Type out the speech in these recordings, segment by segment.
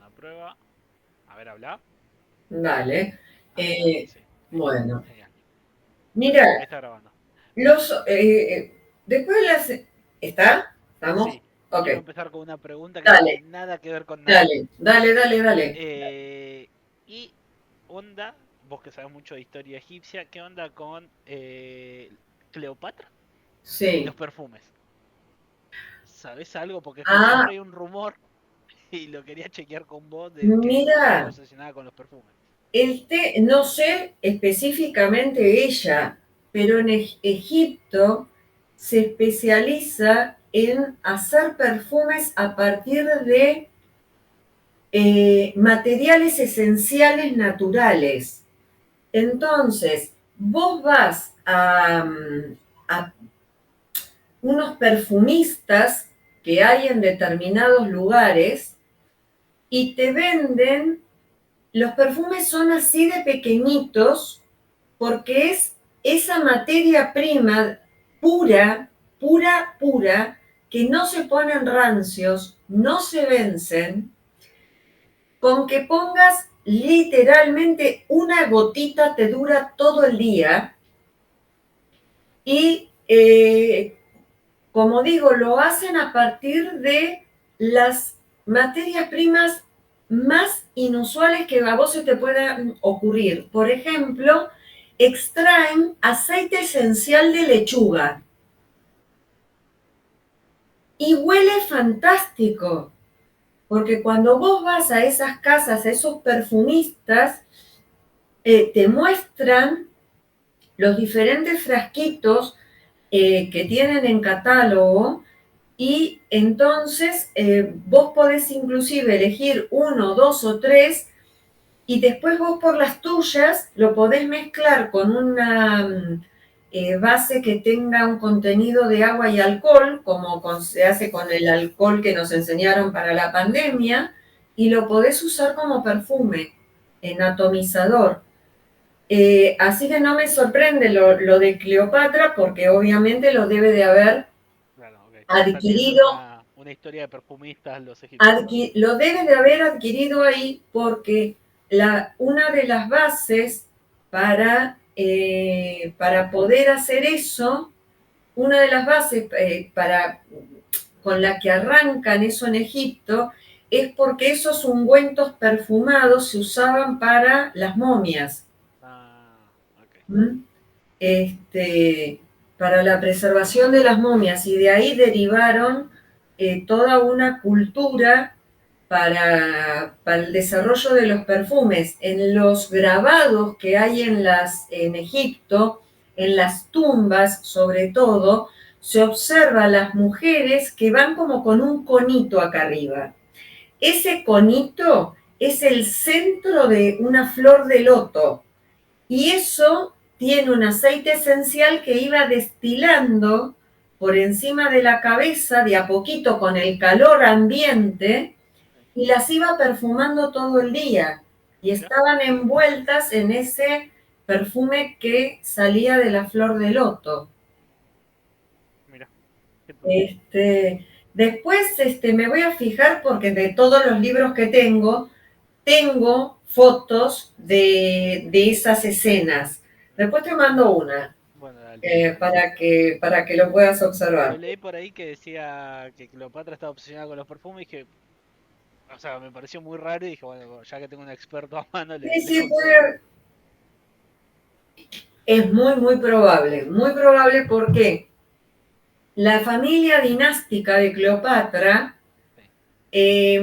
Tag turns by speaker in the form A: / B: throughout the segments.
A: una prueba. A ver, habla.
B: Dale.
A: Ahí está,
B: Eh,
A: sí. Listo,
B: bueno,
A: genial. Bueno, ahí
B: mira,
A: está grabando.
B: después de las... ¿Está? ¿Estamos?
A: Sí,
B: Ok,
A: quiero empezar con una pregunta que no tiene
B: dale,
A: nada que ver con nada.
B: dale, dale, dale, dale.
A: ¿Y onda, vos que sabes mucho de historia egipcia, qué onda con Cleopatra y los
B: Sí.
A: perfumes? ¿Sabés algo? Porque escuché por
B: Ah,
A: ahí un rumor y lo quería chequear con vos de que estaba
B: mira,
A: obsesionada con los perfumes.
B: no sé específicamente ella, pero en Egipto se especializa en hacer perfumes a partir de materiales esenciales naturales. Entonces, vos vas a unos perfumistas que hay en determinados lugares y te venden, los perfumes son así de pequeñitos porque es esa materia prima pura, pura, pura, que no se ponen rancios, no se vencen, con que pongas literalmente una gotita te dura todo el día y, como digo, lo hacen a partir de las materias primas más inusuales que a vos se te puedan ocurrir. Por ejemplo, extraen aceite esencial de lechuga y huele fantástico, porque cuando vos vas a esas casas, a esos perfumistas, te muestran los diferentes frasquitos que tienen en catálogo y entonces vos podés inclusive elegir uno, dos o tres y después vos por las tuyas lo podés mezclar con una base que tenga un contenido de agua y alcohol, como se hace con el alcohol que nos enseñaron para la pandemia, y lo podés usar como perfume en atomizador. Así que no me sorprende lo de Cleopatra porque obviamente lo debe de haber
A: Claro, ok. Ya tienen
B: adquirido,
A: una historia de perfumistas los egipcios.
B: lo debe de haber adquirido ahí porque una de las bases para poder hacer eso, una de las bases con la que arrancan eso en Egipto, es porque esos ungüentos perfumados se usaban para las momias.
A: Ah, ok.
B: ¿Mm? este, para la preservación de las momias y de ahí derivaron toda una cultura para el desarrollo de los perfumes. En los grabados que hay en Egipto, en las tumbas sobre todo, se observa a las mujeres que van como con un conito acá arriba. Ese conito es el centro de una flor de loto y eso tiene un aceite esencial que iba destilando por encima de la cabeza de a poquito con el calor ambiente y las iba perfumando todo el día. Y
A: Mira,
B: estaban envueltas en ese perfume que salía de la flor de loto.
A: mira, qué turbio.
B: Después me voy a fijar porque de todos los libros que tengo fotos de esas escenas. Después te mando una
A: Bueno, dale.
B: para que lo puedas
A: Yo
B: observar.
A: leí por ahí que decía que Cleopatra estaba obsesionada con los perfumes y dije, o sea, me pareció muy raro y dije, bueno, ya que tengo un experto a mano,
B: Sí,
A: le
B: sí,
A: consulto.
B: es muy probable porque la familia dinástica de Cleopatra
A: Sí.
B: eh,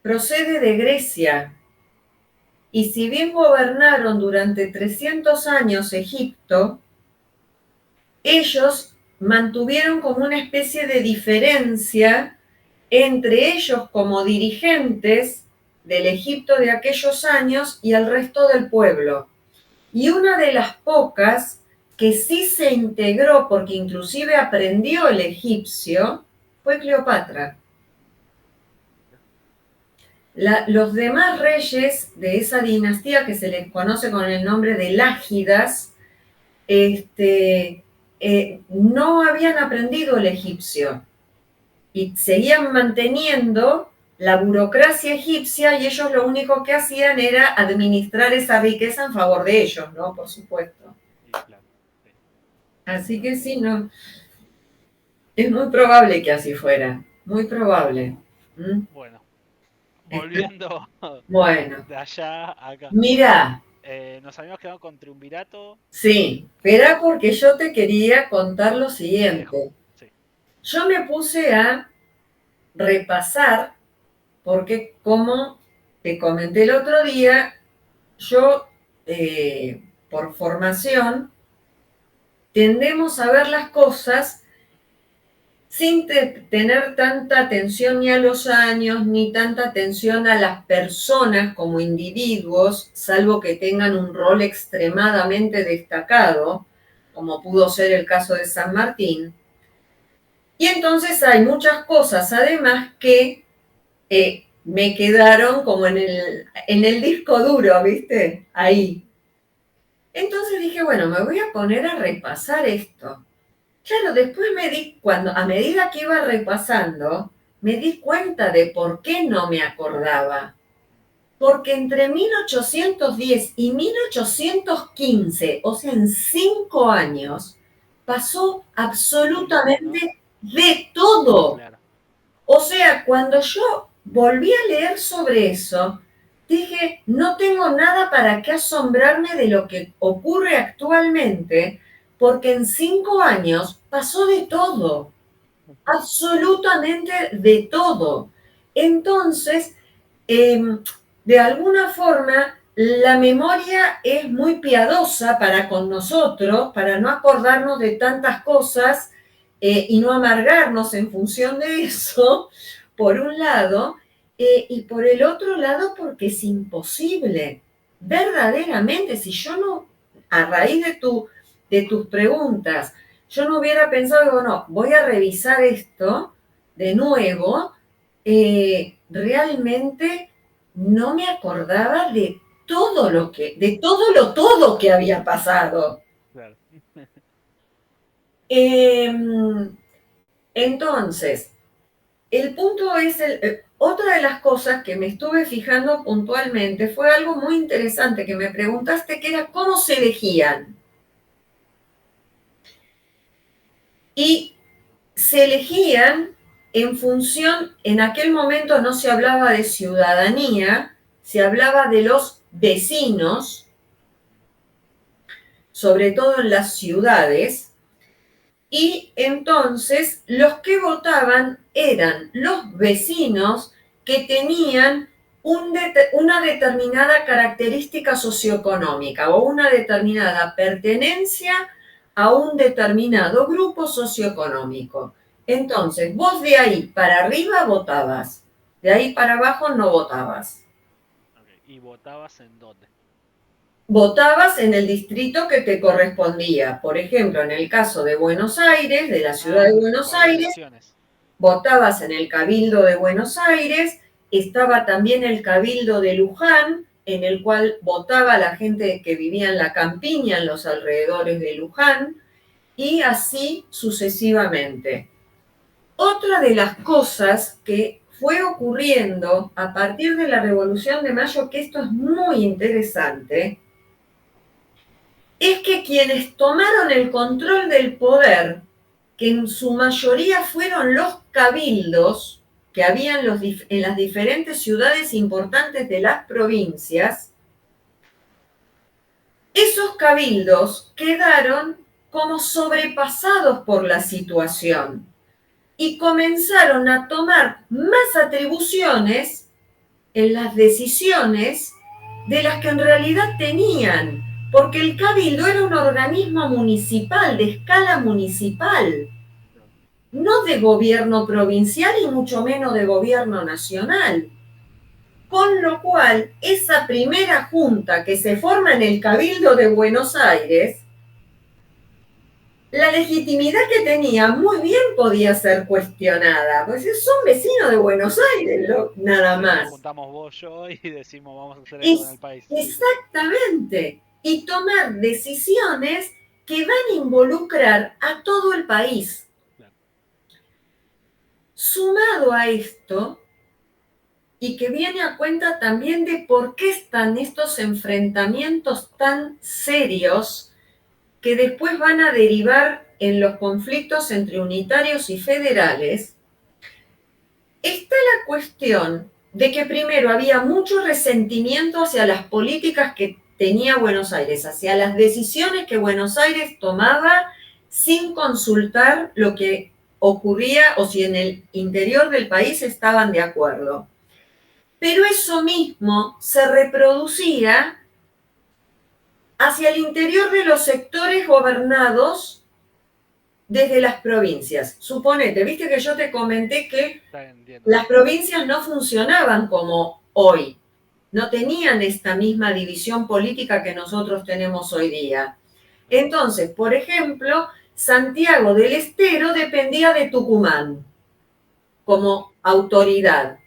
B: procede de Grecia y si bien gobernaron durante 300 años Egipto, ellos mantuvieron como una especie de diferencia entre ellos como dirigentes del Egipto de aquellos años y el resto del pueblo. Y una de las pocas que sí se integró, porque inclusive aprendió el egipcio, fue Cleopatra. Los demás reyes de esa dinastía, que se les conoce con el nombre de Lágidas, no habían aprendido el egipcio y seguían manteniendo la burocracia egipcia y ellos lo único que hacían era administrar esa riqueza en favor de ellos, ¿no? Por supuesto.
A: Y claro, sí.
B: Así que sí, no. Es muy probable que así fuera, muy probable. ¿Mm?
A: Bueno, volviendo
B: Bueno,
A: de allá a acá.
B: mira,
A: Nos habíamos quedado con Triunvirato,
B: sí, era porque yo te quería contar lo
A: te dejo.
B: siguiente.
A: Sí.
B: Yo me puse a repasar, porque como te comenté el otro día, yo, por formación, tendemos a ver las cosas sin tener tanta atención ni a los años, ni tanta atención a las personas como individuos, salvo que tengan un rol extremadamente destacado, como pudo ser el caso de San Martín. Y entonces hay muchas cosas, además, que me quedaron como en el disco duro, ¿viste? Ahí. Entonces dije, bueno, me voy a poner a repasar esto. Claro, después a medida que iba repasando, me di cuenta de por qué no me acordaba. Porque entre 1810 y 1815, o sea, en 5 años, pasó
A: Quilombo, ¿no?
B: absolutamente de todo.
A: Claro.
B: O sea, cuando yo volví a leer sobre eso, dije, no tengo nada para qué asombrarme de lo que ocurre actualmente, porque en 5 años pasó de todo, absolutamente de todo. Entonces, de alguna forma, la memoria es muy piadosa para con nosotros, para no acordarnos de tantas cosas y no amargarnos en función de eso, por un lado, y por el otro lado, porque es imposible. Verdaderamente, si yo no, a raíz de tus preguntas, yo no hubiera pensado, bueno, voy a revisar esto de nuevo, realmente no me acordaba de todo que había pasado.
A: Claro.
B: Eh, entonces, el punto es, otra de las cosas que me estuve fijando puntualmente fue algo muy interesante que me preguntaste, que era cómo se elegían. Y se elegían en función, en aquel momento no se hablaba de ciudadanía, se hablaba de los vecinos, sobre todo en las ciudades, y entonces los que votaban eran los vecinos que tenían una determinada característica socioeconómica o una determinada pertenencia a un determinado grupo socioeconómico. Entonces, vos de ahí para arriba votabas, de ahí para abajo no votabas.
A: Okay. ¿Y votabas en dónde?
B: Votabas en el distrito que te correspondía. Por ejemplo, en el caso de Buenos Aires, de la ciudad de
A: Ah,
B: Buenos
A: por
B: Aires,
A: elecciones.
B: votabas en el Cabildo de Buenos Aires, estaba también el Cabildo de Luján, en el cual votaba la gente que vivía en la campiña, en los alrededores de Luján, y así sucesivamente. Otra de las cosas que fue ocurriendo a partir de la Revolución de Mayo, que esto es muy interesante, es que quienes tomaron el control del poder, que en su mayoría fueron los cabildos que habían en las diferentes ciudades importantes de las provincias, esos cabildos quedaron como sobrepasados por la situación y comenzaron a tomar más atribuciones en las decisiones de las que en realidad tenían, porque el cabildo era un organismo municipal, de escala municipal, no de gobierno provincial y mucho menos de gobierno nacional. Con lo cual, esa primera junta que se forma en el Cabildo de Buenos Aires, la legitimidad que tenía muy bien podía ser cuestionada, pues son vecinos de Buenos Aires, nada
A: Sí, nos
B: más.
A: juntamos vos, yo y decimos vamos a hacer esto con
B: Es,
A: el país.
B: exactamente. Y tomar decisiones que van a involucrar a todo el país.
A: Claro.
B: Sumado a esto, y que viene a cuenta también de por qué están estos enfrentamientos tan serios que después van a derivar en los conflictos entre unitarios y federales. Está la cuestión de que primero había mucho resentimiento hacia las políticas que tenía Buenos Aires, hacia las decisiones que Buenos Aires tomaba sin consultar lo que ocurría o si en el interior del país estaban de acuerdo. Pero eso mismo se reproducía hacia el interior de los sectores gobernados desde las provincias. Suponete, viste que yo te comenté que las provincias no funcionaban como hoy, no tenían esta misma división política que nosotros tenemos hoy día. Entonces, por ejemplo, Santiago del Estero dependía de Tucumán como autoridad.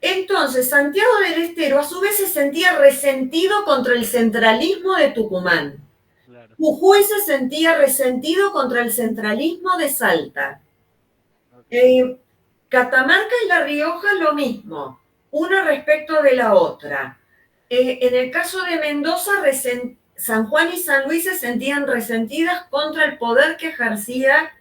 B: Entonces, Santiago del Estero a su vez se sentía resentido contra el centralismo de Tucumán. Claro. Jujuy se sentía resentido contra el centralismo de Salta. Okay. Catamarca y La Rioja lo mismo, una respecto de la otra. En el caso de Mendoza, San Juan y San Luis se sentían resentidas contra el poder que ejercía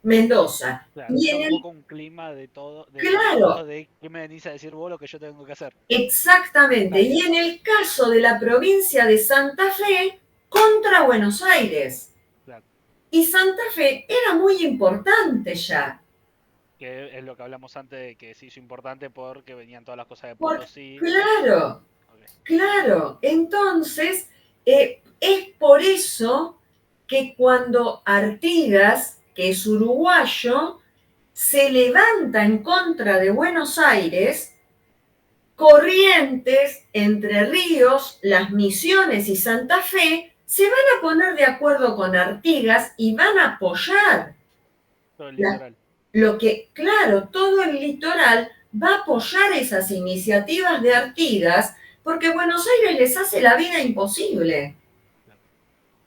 B: Mendoza.
A: Claro, y era un poco un clima de todo, de qué me venís a decir vos lo que yo tengo que hacer.
B: Exactamente, y en el caso de la provincia de Santa Fe, contra Buenos Aires. Claro. Y Santa Fe era muy importante ya.
A: Que es lo que hablamos antes de que se hizo importante porque venían todas las cosas de Potosí.
B: Claro, okay. Claro. Entonces, es por eso que cuando Artigas, que es uruguayo, se levanta en contra de Buenos Aires, Corrientes, Entre Ríos, Las Misiones y Santa Fe se van a poner de acuerdo con Artigas y van a apoyar
A: todo el litoral.
B: Lo que, claro, todo el litoral va a apoyar esas iniciativas de Artigas porque Buenos Aires les hace la vida imposible.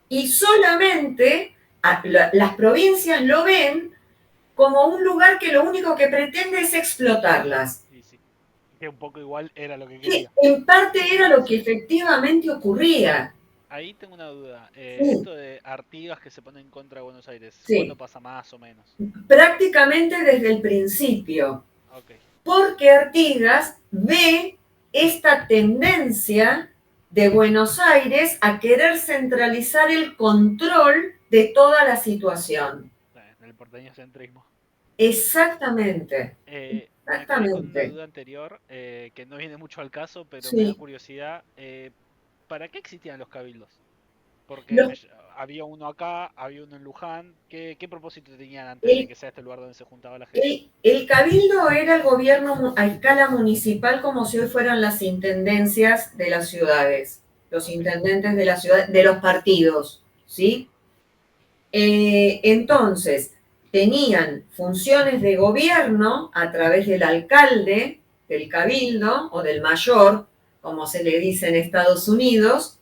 B: Y solamente las provincias lo ven como un lugar que lo único que pretende es explotarlas.
A: Sí, sí. Que un poco igual era lo que quería.
B: Sí, en parte era lo que efectivamente ocurría.
A: Ahí tengo una duda. Esto de Artigas que se pone en contra de Buenos Aires, ¿cuándo pasa más o menos?
B: Prácticamente desde el principio. Okay. Porque Artigas ve esta tendencia de Buenos Aires a querer centralizar el control de toda la situación.
A: El porteñocentrismo.
B: Exactamente.
A: Exactamente. Con una duda anterior que no viene mucho al caso, pero me da curiosidad. ¿Para qué existían los cabildos? Porque había uno acá, había uno en Luján. ¿Qué propósito tenían antes de que sea este lugar donde se juntaba la gente?
B: El cabildo era el gobierno a escala municipal como si hoy fueran las intendencias de las ciudades, los intendentes de la ciudad, de los partidos, ¿sí? Entonces, tenían funciones de gobierno a través del alcalde, del cabildo o del mayor, como se le dice en Estados Unidos,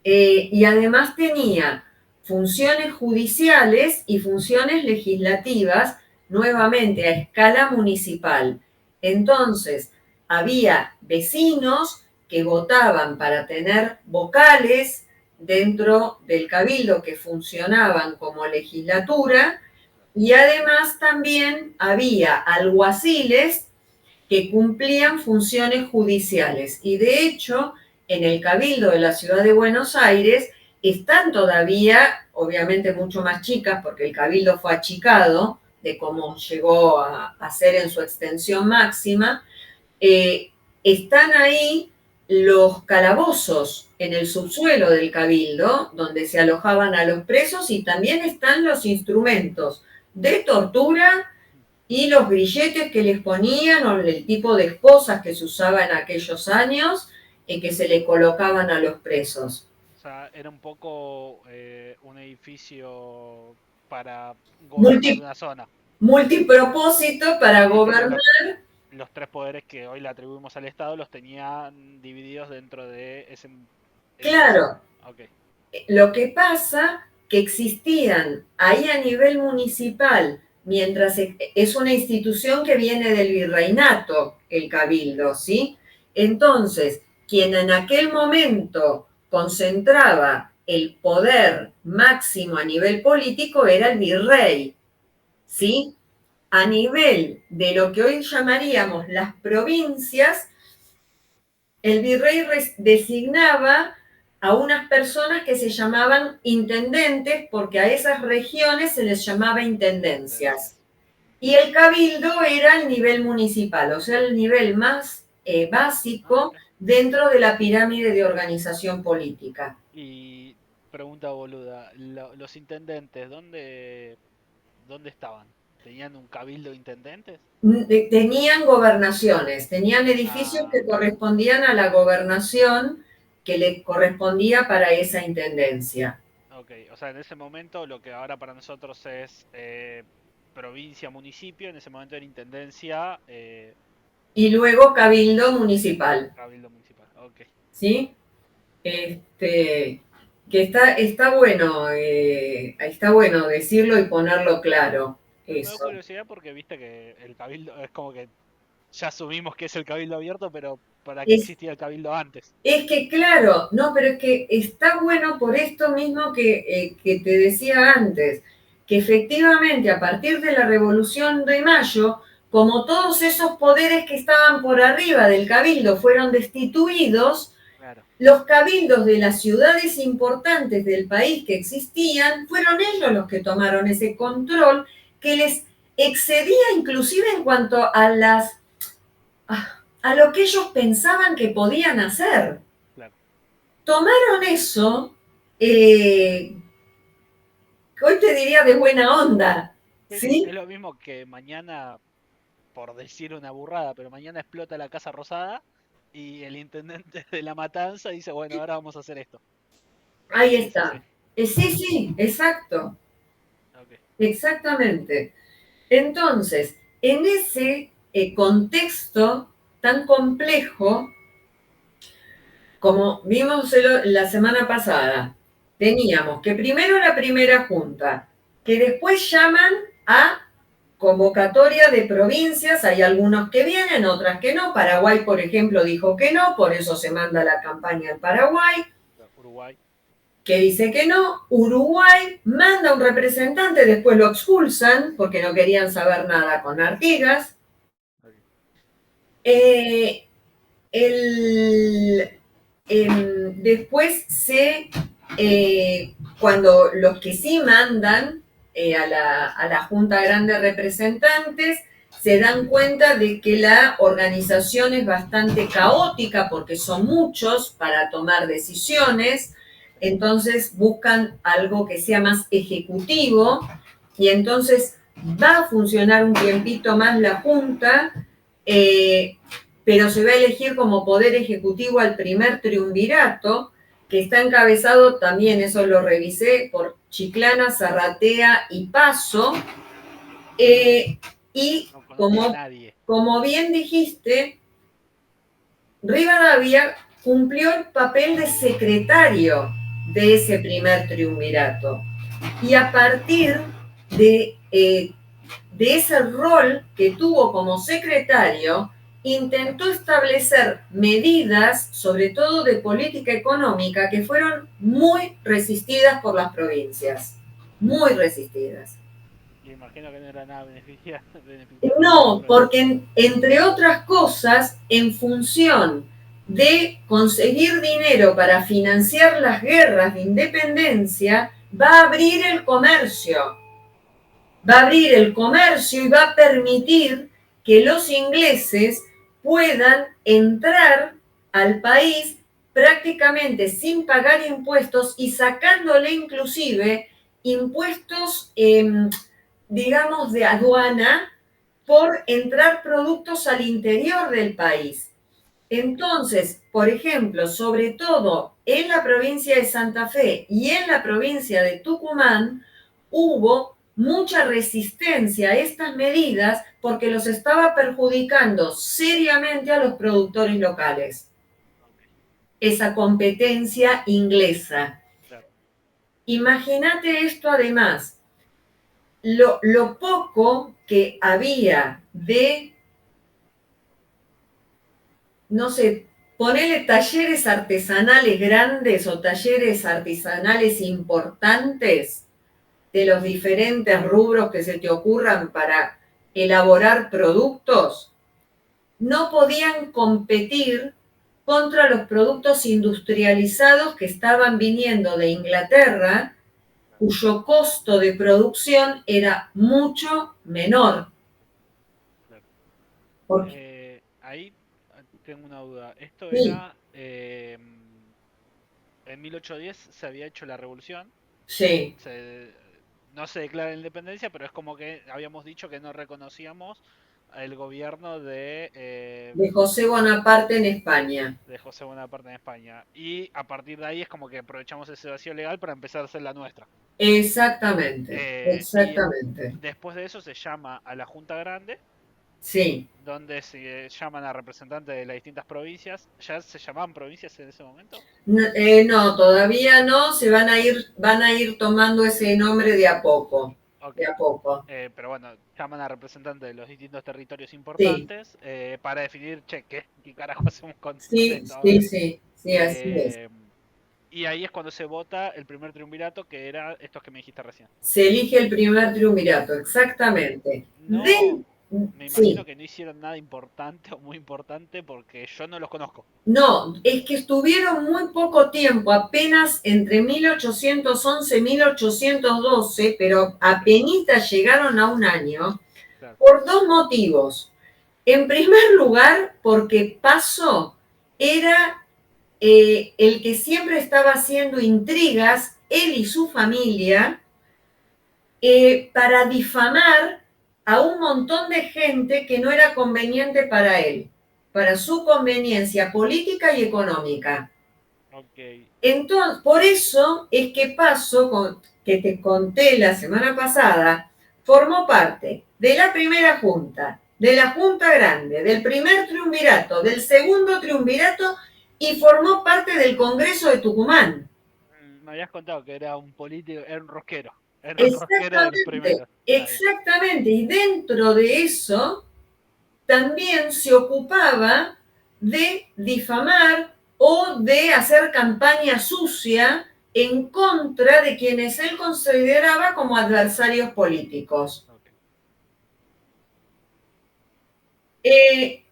B: y además tenía funciones judiciales y funciones legislativas, nuevamente a escala municipal. Entonces, había vecinos que votaban para tener vocales dentro del cabildo que funcionaban como legislatura, y además también había alguaciles que cumplían funciones judiciales. Y de hecho, en el Cabildo de la Ciudad de Buenos Aires están todavía, obviamente mucho más chicas, porque el Cabildo fue achicado de cómo llegó a ser en su extensión máxima, están ahí los calabozos en el subsuelo del Cabildo, donde se alojaban a los presos, y también están los instrumentos de tortura y los grilletes que les ponían o el tipo de esposas que se usaba en aquellos años y que se le colocaban a los presos.
A: O sea, era un poco un edificio para gobernar una zona.
B: Multipropósito para gobernar.
A: Los tres poderes que hoy le atribuimos al Estado los tenían divididos dentro de ese...
B: Claro. Okay. Lo que pasa que existían ahí a nivel municipal mientras es una institución que viene del virreinato, el cabildo, ¿sí? Entonces, quien en aquel momento concentraba el poder máximo a nivel político era el virrey, ¿sí? A nivel de lo que hoy llamaríamos las provincias, el virrey designaba a unas personas que se llamaban intendentes, porque a esas regiones se les llamaba intendencias. Y el cabildo era el nivel municipal, o sea, el nivel más básico dentro de la pirámide de organización política.
A: Y pregunta boluda, los intendentes, ¿dónde estaban? ¿Tenían un cabildo de intendentes?
B: Tenían gobernaciones, tenían edificios
A: Ah,
B: que
A: ok.
B: correspondían a la gobernación que le correspondía para esa intendencia.
A: Ok, o sea, en ese momento lo que ahora para nosotros es provincia, municipio, en ese momento era intendencia,
B: Y luego cabildo municipal,
A: cabildo municipal. Ok.
B: ¿sí? Que está bueno decirlo y ponerlo claro,
A: Me da
B: eso.
A: curiosidad porque viste que el cabildo es como que ya asumimos que es el cabildo abierto, pero ¿para qué
B: Es,
A: existía el cabildo antes?
B: es que claro, no, pero es que está bueno por esto mismo que te decía antes, que efectivamente a partir de la Revolución de Mayo, como todos esos poderes que estaban por arriba del cabildo fueron destituidos,
A: Claro.
B: los cabildos de las ciudades importantes del país que existían, fueron ellos los que tomaron ese control que les excedía inclusive en cuanto a lo que ellos pensaban que podían hacer.
A: Claro.
B: Tomaron eso, eh, hoy te diría de buena onda,
A: Sí, sí, es
B: ¿sí?
A: lo mismo que mañana, por decir una burrada, pero mañana explota la Casa Rosada y el intendente de La Matanza dice, bueno, ahora vamos a hacer esto.
B: Ahí
A: Sí, sí, sí.
B: está. Sí, sí, exacto,
A: Ok.
B: exactamente. Entonces, en ese contexto tan complejo, como vimos la semana pasada, teníamos que primero la primera junta, que después llaman a convocatoria de provincias, hay algunos que vienen, otras que no. Paraguay, por ejemplo, dijo que no, por eso se manda la campaña al Paraguay,
A: Uruguay.
B: que dice que no. Uruguay manda un representante, después lo expulsan porque no querían saber nada con Artigas.
A: Ok.
B: Eh, el, después cuando los que sí mandan a la Junta Grande de Representantes se dan cuenta de que la organización es bastante caótica porque son muchos para tomar decisiones, entonces buscan algo que sea más ejecutivo y entonces va a funcionar un tiempito más la Junta, eh, pero se va a elegir como poder ejecutivo al primer triunvirato, que está encabezado también, eso lo revisé, por Chiclana, Zarratea y Paso. Y
A: No conozco a nadie.
B: como bien dijiste, Rivadavia cumplió el papel de secretario de ese primer triunvirato. Y a partir de ese rol que tuvo como secretario, intentó establecer medidas, sobre todo de política económica, que fueron muy resistidas por las provincias. Muy resistidas.
A: Y imagino que no era nada beneficioso para las
B: No,
A: provincias.
B: porque entre otras cosas, en función de conseguir dinero para financiar las guerras de independencia, va a abrir el comercio. Va a abrir el comercio y va a permitir que los ingleses puedan entrar al país prácticamente sin pagar impuestos y sacándole inclusive impuestos, digamos, de aduana por entrar productos al interior del país.
A: Ok.
B: Entonces, por ejemplo, sobre todo en la provincia de Santa Fe y en la provincia de Tucumán, hubo mucha resistencia a estas medidas porque los estaba perjudicando seriamente a los productores locales.
A: Ok.
B: Esa competencia inglesa.
A: Claro.
B: Imagínate esto además. lo poco que había de, no sé, ponerle talleres artesanales grandes o talleres artesanales importantes de los diferentes rubros que se te ocurran para elaborar productos, no podían competir contra los productos industrializados que estaban viniendo de Inglaterra, cuyo costo de producción era mucho menor.
A: Claro.
B: Porque,
A: Ahí tengo una duda. Esto
B: sí,
A: era... en 1810 se había hecho la revolución.
B: sí,
A: No se declara la independencia, pero es como que habíamos dicho que no reconocíamos el gobierno
B: de José Bonaparte en España.
A: de José Bonaparte en España. Y a partir de ahí es como que aprovechamos ese vacío legal para empezar a hacer la nuestra.
B: Exactamente,
A: Y
B: exactamente.
A: después de eso se llama a la Junta Grande,
B: Sí.
A: donde se llaman a representantes de las distintas provincias. ¿Ya se llamaban provincias en ese momento?
B: No, no, todavía no, van a ir tomando ese nombre
A: Ok.
B: de a poco.
A: Pero bueno, llaman a representantes de los distintos territorios
B: Sí,
A: importantes para definir, che, ¿qué carajo hacemos con
B: sí,
A: esto
B: sí,
A: ahora?
B: sí, sí, así es.
A: Eh, y ahí es cuando se vota el primer triunvirato, que era estos que me dijiste recién.
B: Se elige el primer triunvirato, exactamente.
A: No, me imagino
B: Sí,
A: que no hicieron nada importante o muy importante porque yo no los conozco.
B: no, es que estuvieron muy poco tiempo, apenas entre 1811 y 1812, pero
A: Ok,
B: apenas llegaron a un año,
A: claro.
B: por dos motivos. En primer lugar, porque Paso era el que siempre estaba haciendo intrigas, él y su familia, para difamar a un montón de gente que no era conveniente para él, para su conveniencia política y económica.
A: Ok,
B: Entonces, por eso es que Paso, que te conté la semana pasada, formó parte de la primera junta, de la junta grande, del primer triunvirato, del segundo triunvirato y formó parte del Congreso de Tucumán.
A: me habías contado que era un político, era un rosquero de los
B: Exactamente,
A: primeros. Está bien.
B: exactamente. Y dentro de eso también se ocupaba de difamar o de hacer campaña sucia en contra de quienes él consideraba como adversarios políticos.
A: Ok.
B: Eh,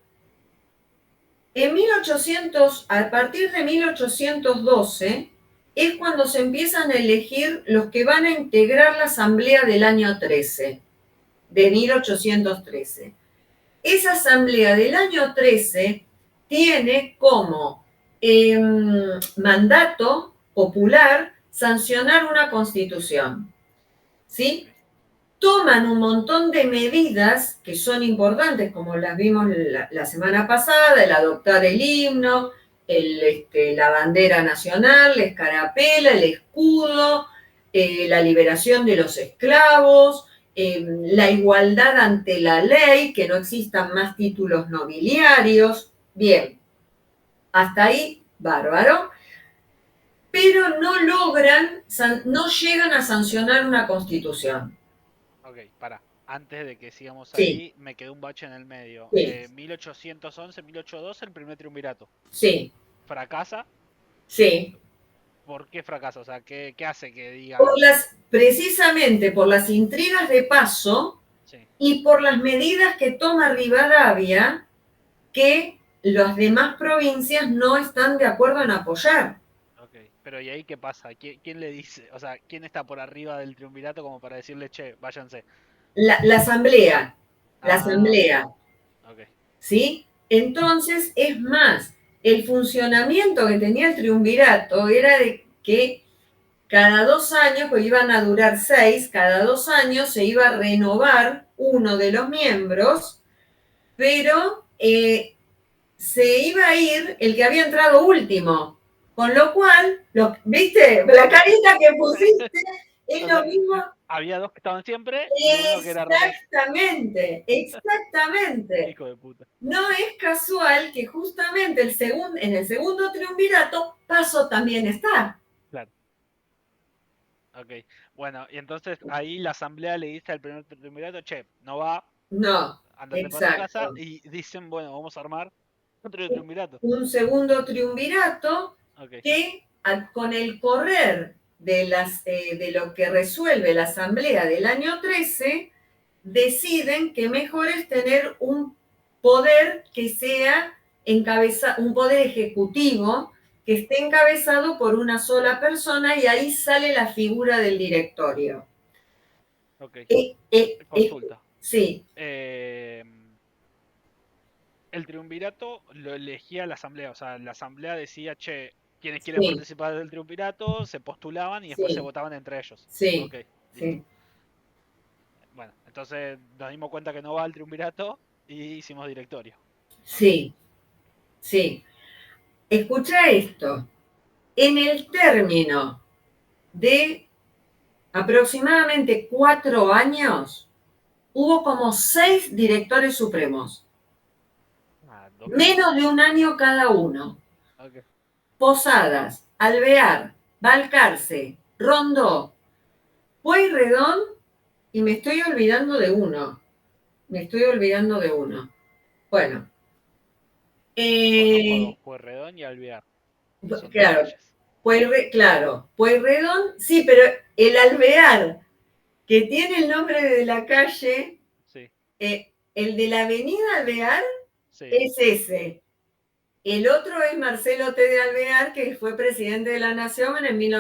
B: en 1800, a partir de 1812, es cuando se empiezan a elegir los que van a integrar la Asamblea del año 13, de 1813. Esa asamblea del año 13 tiene como mandato popular sancionar una constitución. ¿Sí?
A: Ok.
B: Toman un montón de medidas que son importantes, como las vimos la semana pasada, el adoptar el himno, la bandera nacional, la escarapela, el escudo, la liberación de los esclavos, la igualdad ante la ley, que no existan más títulos nobiliarios. Bien, hasta ahí, bárbaro, pero no logran, no llegan a sancionar una constitución.
A: Ok, para. Antes de que sigamos
B: Sí,
A: ahí, me quedó un bache en el medio.
B: sí,
A: 1811, 1812, el primer triunvirato.
B: sí,
A: ¿Fracasa?
B: sí.
A: ¿Por qué fracasa? O sea, ¿qué hace que digan...
B: Precisamente por las intrigas de Paso
A: Sí,
B: y por las medidas que toma Rivadavia que las demás provincias no están de acuerdo en apoyar.
A: ok. Pero ¿y ahí qué pasa? ¿Quién le dice? O sea, ¿quién está por arriba del triunvirato como para decirle, che, váyanse?
B: La asamblea, la
A: Ah, ok,
B: asamblea,
A: ok.
B: ¿sí? Entonces, es más, el funcionamiento que tenía el triunvirato era de que cada 2 años, pues iban a durar 6, cada 2 años se iba a renovar uno de los miembros, pero se iba a ir el que había entrado último. Con lo cual, ¿viste? La carita que pusiste es
A: O
B: lo
A: sea,
B: mismo.
A: había dos que estaban siempre y uno que era rotación.
B: Exactamente, exactamente.
A: Hijo de puta.
B: No es casual que justamente en el segundo triunvirato Paso también está.
A: Claro. Ok, bueno, y entonces ahí la asamblea le dice al primer triunvirato, che, no va,
B: No,
A: andate para tu casa,
B: exacto.
A: y dicen, bueno, vamos a armar otro triunvirato.
B: Un segundo triunvirato
A: Ok,
B: que con el correr de lo que resuelve la Asamblea del año 13, deciden que mejor es tener un poder que sea un poder ejecutivo que esté encabezado por una sola persona y ahí sale la figura del directorio.
A: ok.
B: Eh, eh, eh,
A: Consulta.
B: sí,
A: Eh, el triunvirato lo elegía la asamblea, o sea, la asamblea decía, che, quienes quieren
B: sí,
A: participar del triunvirato se postulaban y después se
B: sí,
A: votaban entre ellos.
B: sí,
A: Ok, listo.
B: sí,
A: Bueno, entonces nos dimos cuenta que no va al triunvirato y hicimos directorio. Ok,
B: sí, sí. Escucha esto. En el término de aproximadamente 4 años, hubo como 6 directores supremos,
A: ah, dos por uno.
B: menos de un año cada uno.
A: Ok.
B: Posadas, Alvear, Balcarce, Rondó, Pueyrredón y me estoy olvidando de uno. Me estoy olvidando de uno. Bueno,
A: Conozco dos,
B: eh,
A: Pueyrredón y Alvear. Son dos
B: claro,
A: calles.
B: claro, Pueyrredón, sí, pero el Alvear, que tiene el nombre de la calle,
A: Sí,
B: el de la avenida Alvear
A: sí.
B: es ese. El otro es Marcelo T. de Alvear, que fue presidente de la Nación en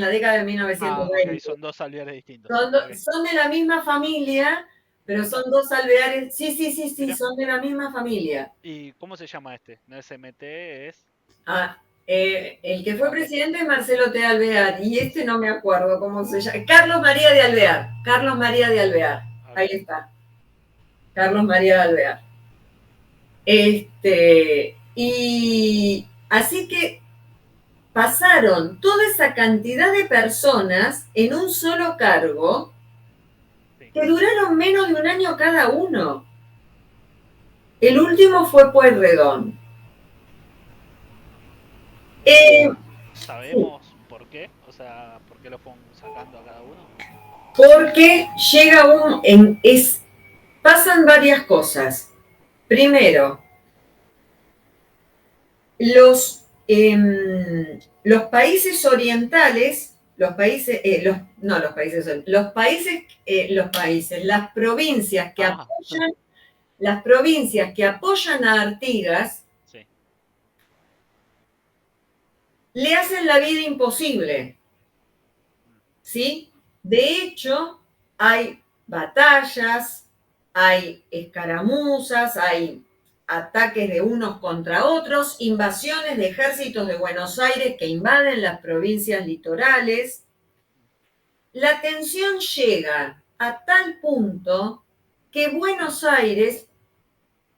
B: la década de
A: Ah, ok,
B: 1920.
A: son dos Alveares distintos. Ok.
B: Son de la misma familia, pero
A: Posta.
B: son dos alveares. Sí, sí, sí, sí,
A: Mira.
B: son de la misma familia.
A: ¿Y cómo se llama este? No es MT, es.
B: Ah, el que fue
A: Ok,
B: presidente es Marcelo T. Alvear, y este no me acuerdo cómo se llama. Carlos María de Alvear. Carlos María de Alvear. Ahí
A: ok.
B: está. Carlos María de Alvear. Y así que pasaron toda esa cantidad de personas en un solo cargo
A: Sí.
B: que duraron menos de un año cada uno. El último fue Pueyrredón. Eh,
A: ¿Sabemos por qué? O sea, ¿por qué lo fueron sacando a cada uno?
B: porque llega pasan varias cosas. Primero, los países orientales, no los países, las provincias que
A: Ah,
B: apoyan, las provincias que apoyan a Artigas,
A: sí.
B: le hacen la vida imposible, ¿sí? De hecho, hay batallas, hay escaramuzas, hay ataques de unos contra otros, invasiones de ejércitos de Buenos Aires que invaden las provincias litorales. La tensión llega a tal punto que Buenos Aires,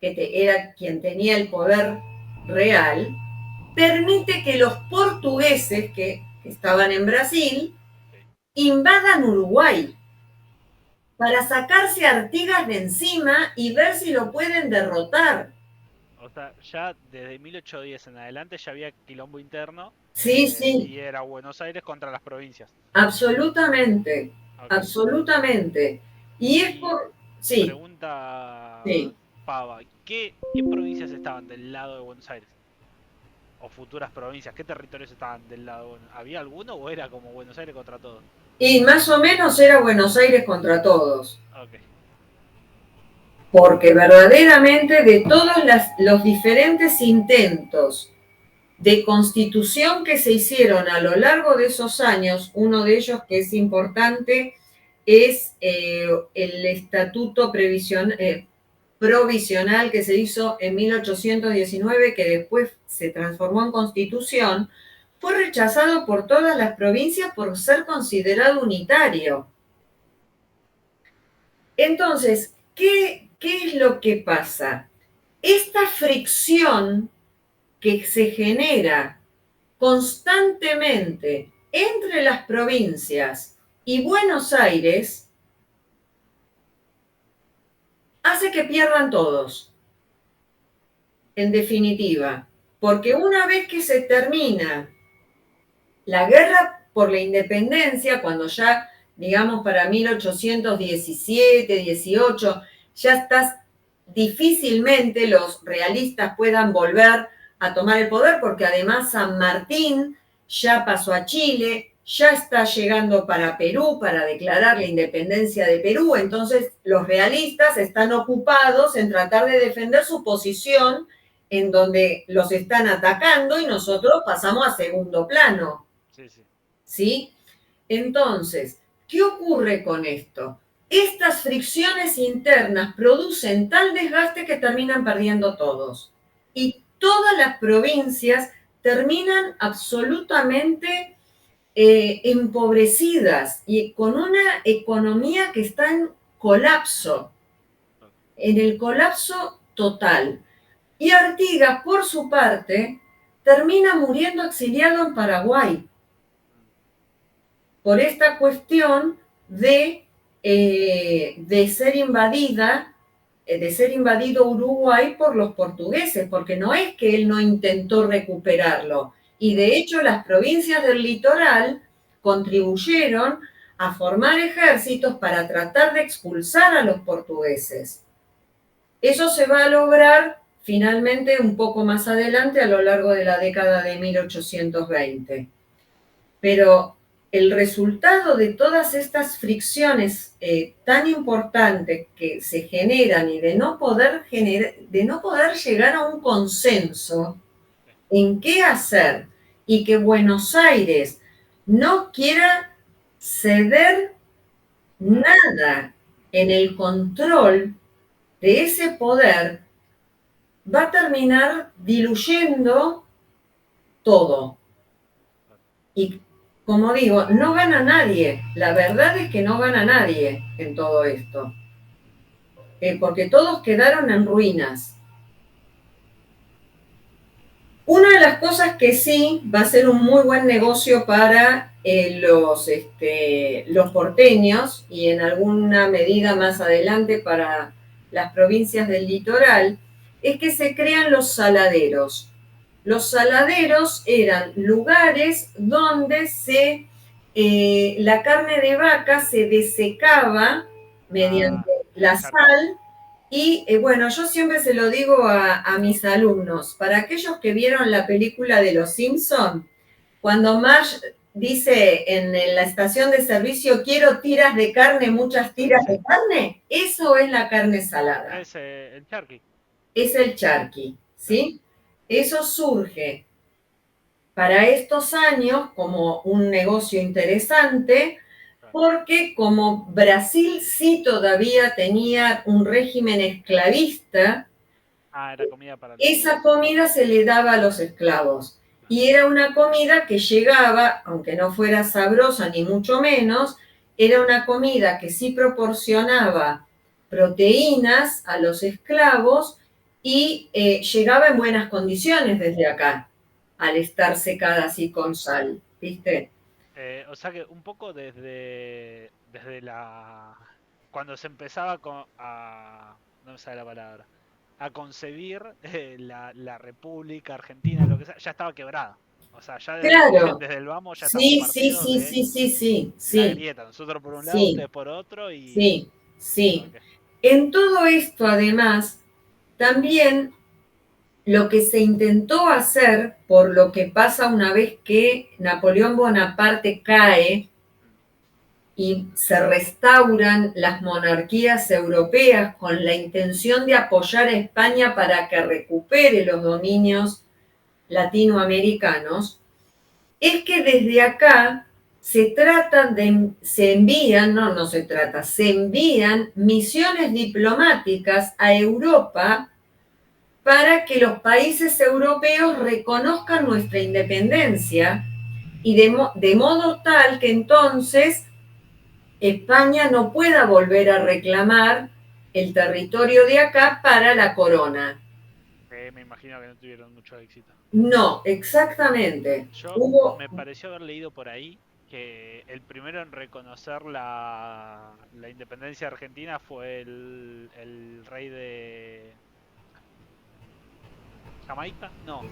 B: era quien tenía el poder real, permite que los portugueses que estaban en Brasil
A: Sí.
B: invadan Uruguay para sacarse a Artigas de encima y ver si lo pueden derrotar.
A: O sea, ya desde 1810 en adelante ya había quilombo interno
B: Sí, sí,
A: y era Buenos Aires contra las provincias.
B: absolutamente,
A: Ok.
B: absolutamente. Y es
A: Y
B: por... Sí,
A: pregunta
B: sí.
A: Pava, ¿qué provincias estaban del lado de Buenos Aires? O futuras provincias, ¿qué territorios estaban del lado de Buenos Aires? ¿Había alguno o era como Buenos Aires contra todos?
B: Y más o menos era Buenos Aires contra todos,
A: Ok.
B: porque verdaderamente de todos los diferentes intentos de constitución que se hicieron a lo largo de esos años, uno de ellos que es importante es el Estatuto Provisional que se hizo en 1819, que después se transformó en constitución, fue rechazado por todas las provincias por ser considerado unitario. Entonces, ¿qué es lo que pasa? Esta fricción que se genera constantemente entre las provincias y Buenos Aires hace que pierdan todos, en definitiva, porque una vez que se termina la guerra por la independencia, cuando ya, digamos, para 1817, 18, ya estás, difícilmente los realistas puedan volver a tomar el poder, porque además San Martín ya pasó a Chile, ya está llegando para Perú, para declarar la independencia de Perú, entonces los realistas están ocupados en tratar de defender su posición en donde los están atacando y nosotros pasamos a segundo plano.
A: Sí, sí.
B: ¿Sí? Entonces, ¿qué ocurre con esto? Estas fricciones internas producen tal desgaste que terminan perdiendo todos. Y todas las provincias terminan absolutamente empobrecidas y con una economía que está en colapso, en el colapso total. Y Artigas, por su parte, termina muriendo exiliado en Paraguay por esta cuestión de ser invadida, de ser invadido Uruguay por los portugueses, porque no es que él no intentó recuperarlo. Y de hecho las provincias del litoral contribuyeron a formar ejércitos para tratar de expulsar a los portugueses. Eso se va a lograr finalmente un poco más adelante a lo largo de la década de 1820. Pero el resultado de todas estas fricciones tan importantes que se generan y de no poder llegar a un consenso en qué hacer y que Buenos Aires no quiera ceder nada en el control de ese poder, va a terminar diluyendo todo. Y como digo, no gana nadie. La verdad es que no gana nadie en todo esto. Porque todos quedaron en ruinas. Una de las cosas que sí va a ser un muy buen negocio para los porteños y en alguna medida más adelante para las provincias del litoral, es que se crean los saladeros. Los saladeros eran lugares donde la carne de vaca se desecaba mediante la sal y bueno, yo siempre se lo digo a mis alumnos, para aquellos que vieron la película de Los Simpson, cuando Marge dice en la estación de servicio, quiero tiras de carne, muchas tiras de carne, eso es la carne salada.
A: Es el charqui.
B: Es el charqui, ¿sí? Eso surge para estos años como un negocio interesante, porque como Brasil sí todavía tenía un régimen esclavista,
A: era comida para
B: esa comida se le daba a los esclavos. Y era una comida que llegaba, aunque no fuera sabrosa ni mucho menos, era una comida que sí proporcionaba proteínas a los esclavos y llegaba en buenas condiciones desde acá, al estar secada así con sal, ¿viste?
A: O sea que un poco desde cuando se empezaba no me sale la palabra, a concebir la República Argentina, lo que sea, ya estaba quebrada. O sea, ya desde el origen,
B: Claro,
A: desde el vamos, ya estamos
B: sí, sí,
A: partidos
B: sí,
A: de
B: sí, sí, sí,
A: la
B: sí,
A: grieta. Nosotros por un lado,
B: sí,
A: ustedes por otro y...
B: sí, sí.
A: Okay.
B: En todo esto, además, también lo que se intentó hacer, por lo que pasa una vez que Napoleón Bonaparte cae y se restauran las monarquías europeas con la intención de apoyar a España para que recupere los dominios latinoamericanos, es que desde acá se envían misiones diplomáticas a Europa para que los países europeos reconozcan nuestra independencia y de modo tal que entonces España no pueda volver a reclamar el territorio de acá para la corona.
A: Me imagino que no tuvieron mucho éxito.
B: No, exactamente.
A: Me pareció haber leído por ahí que el primero en reconocer la independencia argentina fue el rey de Jamaica, no,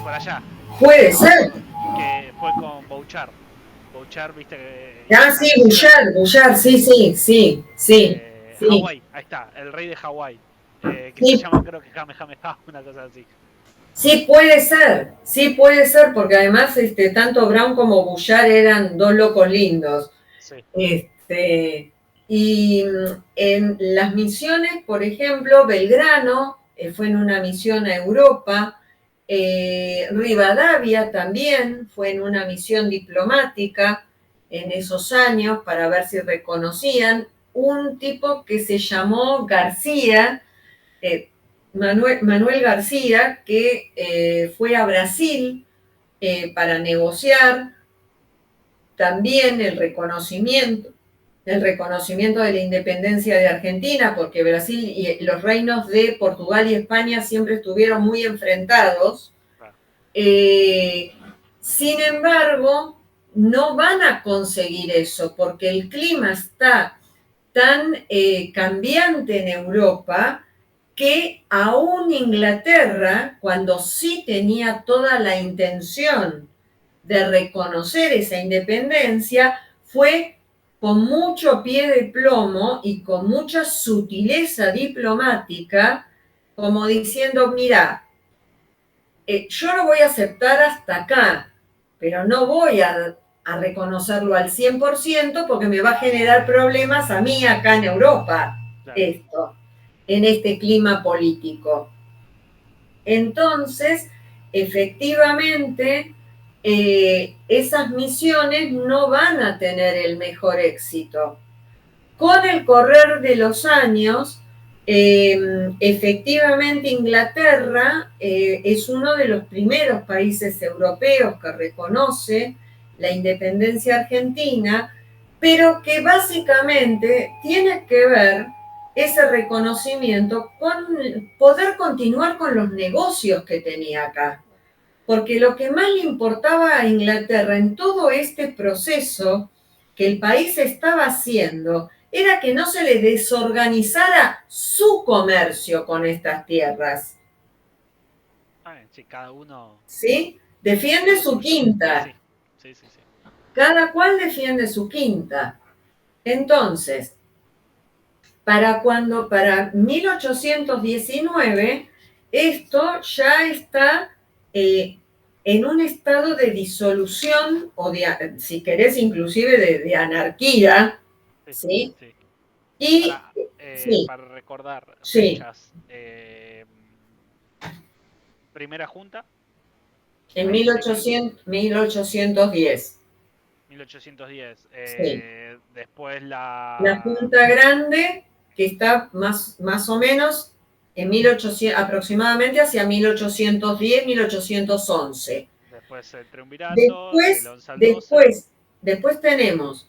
A: por allá.
B: Puede ser.
A: Que fue con Bouchard. Bouchard, viste que hizo
B: Ah,
A: una
B: sí,
A: misión.
B: Bouchard, sí, sí.
A: Hawái, ahí está, el rey de Hawái. Que se
B: Sí,
A: llama, creo que Kamehameha, una cosa así.
B: sí puede ser, porque además tanto Brown como Bouchard eran dos locos lindos.
A: Sí.
B: Este, y en las misiones, por ejemplo, Belgrano fue en una misión a Europa, Rivadavia también fue en una misión diplomática en esos años para ver si reconocían un tipo que se llamó García, eh, Manuel García, que fue a Brasil para negociar también el reconocimiento de la independencia de Argentina, porque Brasil y los reinos de Portugal y España siempre estuvieron muy enfrentados.
A: Claro.
B: Sin embargo, no van a conseguir eso, porque el clima está tan cambiante en Europa que aún Inglaterra, cuando sí tenía toda la intención de reconocer esa independencia, fue con mucho pie de plomo y con mucha sutileza diplomática, como diciendo, mira, yo lo voy a aceptar hasta acá, pero no voy a reconocerlo al 100% porque me va a generar problemas a mí acá en Europa,
A: Claro.
B: esto, en este clima político. Entonces, efectivamente, esas misiones no van a tener el mejor éxito. Con el correr de los años, efectivamente Inglaterra es uno de los primeros países europeos que reconoce la independencia argentina, pero que básicamente tiene que ver ese reconocimiento con poder continuar con los negocios que tenía acá. Porque lo que más le importaba a Inglaterra en todo este proceso que el país estaba haciendo era que no se le desorganizara su comercio con estas tierras.
A: Sí, cada uno
B: ¿Sí?
A: con
B: Defiende
A: lo
B: su
A: suyo. Sí,
B: quinta.
A: sí. Sí, sí, sí.
B: Cada cual defiende su quinta. Entonces, para 1819, esto ya está en un estado de disolución o de, si querés, inclusive de anarquía,
A: Sí,
B: ¿sí?
A: sí.
B: Y sí,
A: Para recordar
B: sí,
A: fechas, primera junta,
B: en
A: ahí dice que
B: 1810,
A: 1810.
B: sí.
A: Después
B: La
A: la...
B: Junta Grande, que está más o menos en 1800, aproximadamente hacia 1810, 1811.
A: Después el triunvirato, del
B: Después,
A: 11 al 12.
B: después, después tenemos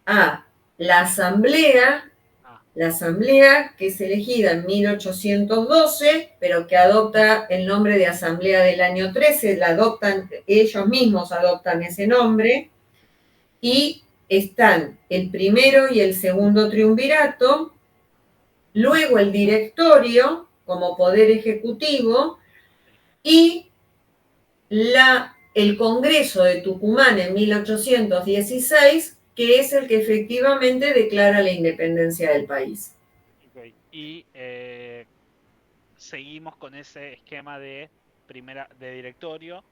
B: a la Asamblea,
A: Ah,
B: la Asamblea que es elegida en 1812, pero que adopta el nombre de Asamblea del año 13, la adoptan, ellos mismos adoptan ese nombre, y están el primero y el segundo triunvirato, luego el directorio como poder ejecutivo
A: sí.
B: y el Congreso de Tucumán en 1816, que es el que efectivamente declara la independencia del país.
A: Okay. Y seguimos con ese esquema de de directorio.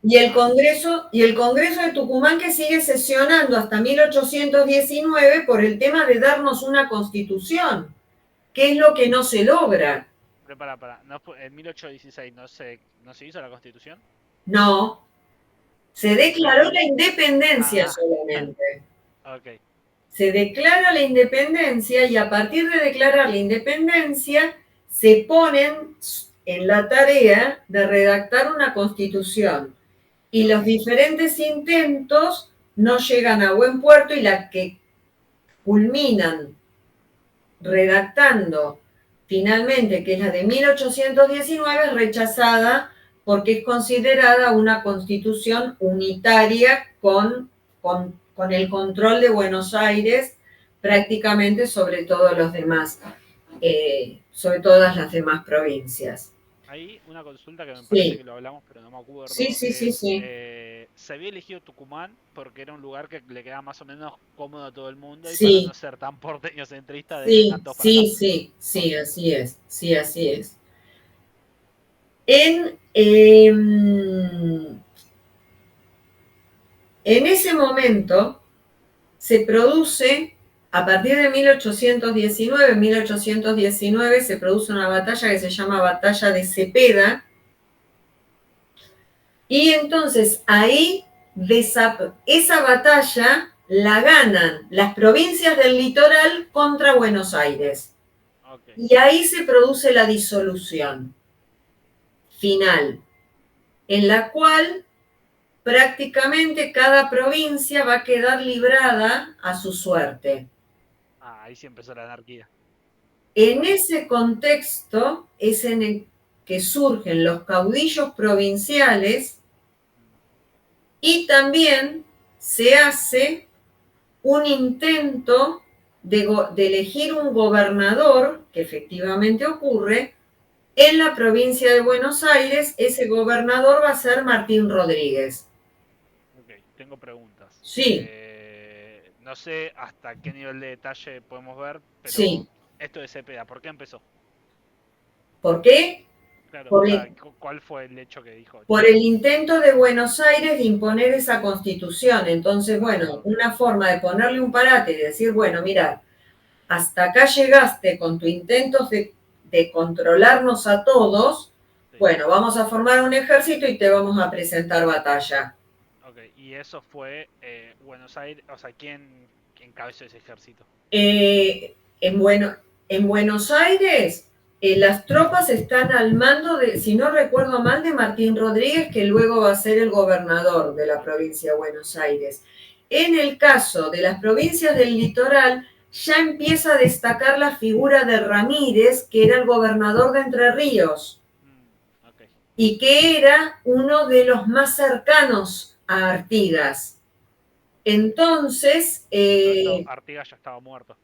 B: Y el Congreso de Tucumán que sigue sesionando hasta 1819 por el tema de darnos una constitución, que es lo que no se logra.
A: Para. No, en 1816 no se hizo la constitución.
B: No, se
A: Y
B: declaró
A: luego.
B: la independencia
A: Ah,
B: solamente.
A: ok.
B: Se declara la independencia y a partir de declarar la independencia se ponen en la tarea de redactar una constitución. Y
A: Ok.
B: los diferentes intentos no llegan a buen puerto y la que culminan redactando finalmente, que es la de 1819, es rechazada porque es considerada una constitución unitaria con el control de Buenos Aires prácticamente sobre todos los demás, sobre todas las demás provincias.
A: Ahí una consulta que me parece
B: Sí,
A: que lo hablamos, pero no me acuerdo,
B: sí,
A: es
B: sí.
A: se había elegido Tucumán porque era un lugar que le quedaba más o menos cómodo a todo el mundo y para no
B: Sí,
A: ser tan porteño centrista de vengan
B: sí,
A: todos para acá.
B: sí, sí, sí,
A: Ok.
B: así es, sí, así es. En ese momento se produce, a partir de 1819 se produce una batalla que se llama Batalla de Cepeda, y entonces ahí esa batalla la ganan las provincias del litoral contra Buenos Aires.
A: Ok.
B: Y ahí se produce la disolución final, en la cual prácticamente cada provincia va a quedar librada a su suerte.
A: Ah, ahí sí empezó la anarquía.
B: En
A: Vamos.
B: ese contexto es en el que surgen los caudillos provinciales y también se hace un intento de elegir un gobernador, que efectivamente ocurre, en la provincia de Buenos Aires. Ese gobernador va a ser Martín Rodríguez.
A: Ok, tengo preguntas.
B: Sí,
A: No sé hasta qué nivel de detalle podemos ver, pero
B: sí.
A: esto de Cepeda, ¿por qué empezó?
B: ¿Por qué?
A: Claro, o
B: Por
A: sea,
B: el,
A: ¿cuál fue el hecho que dijo,
B: por
A: che?
B: el intento de Buenos Aires de imponer esa constitución. Entonces,
A: Ah,
B: bueno,
A: ok.
B: una forma de ponerle un parate y decir, bueno, mira, hasta acá llegaste con tu intento de controlarnos a todos,
A: Sí.
B: bueno, vamos a formar un ejército y te vamos a presentar batalla.
A: Ok, y eso fue Buenos Aires, o sea, ¿quién encabezó ese ejército?
B: Eh, en, bueno, en Buenos Aires, las tropas están al mando de, si no recuerdo mal, de Martín Rodríguez, que luego va a ser el gobernador de la
A: Ok,
B: provincia de Buenos Aires. En el caso de las provincias del litoral, ya empieza a destacar la figura de Ramírez, que era el gobernador de Entre Ríos
A: ok.
B: y que era uno de los más cercanos a Artigas. Entonces,
A: A todo esto, Artigas ya estaba muerto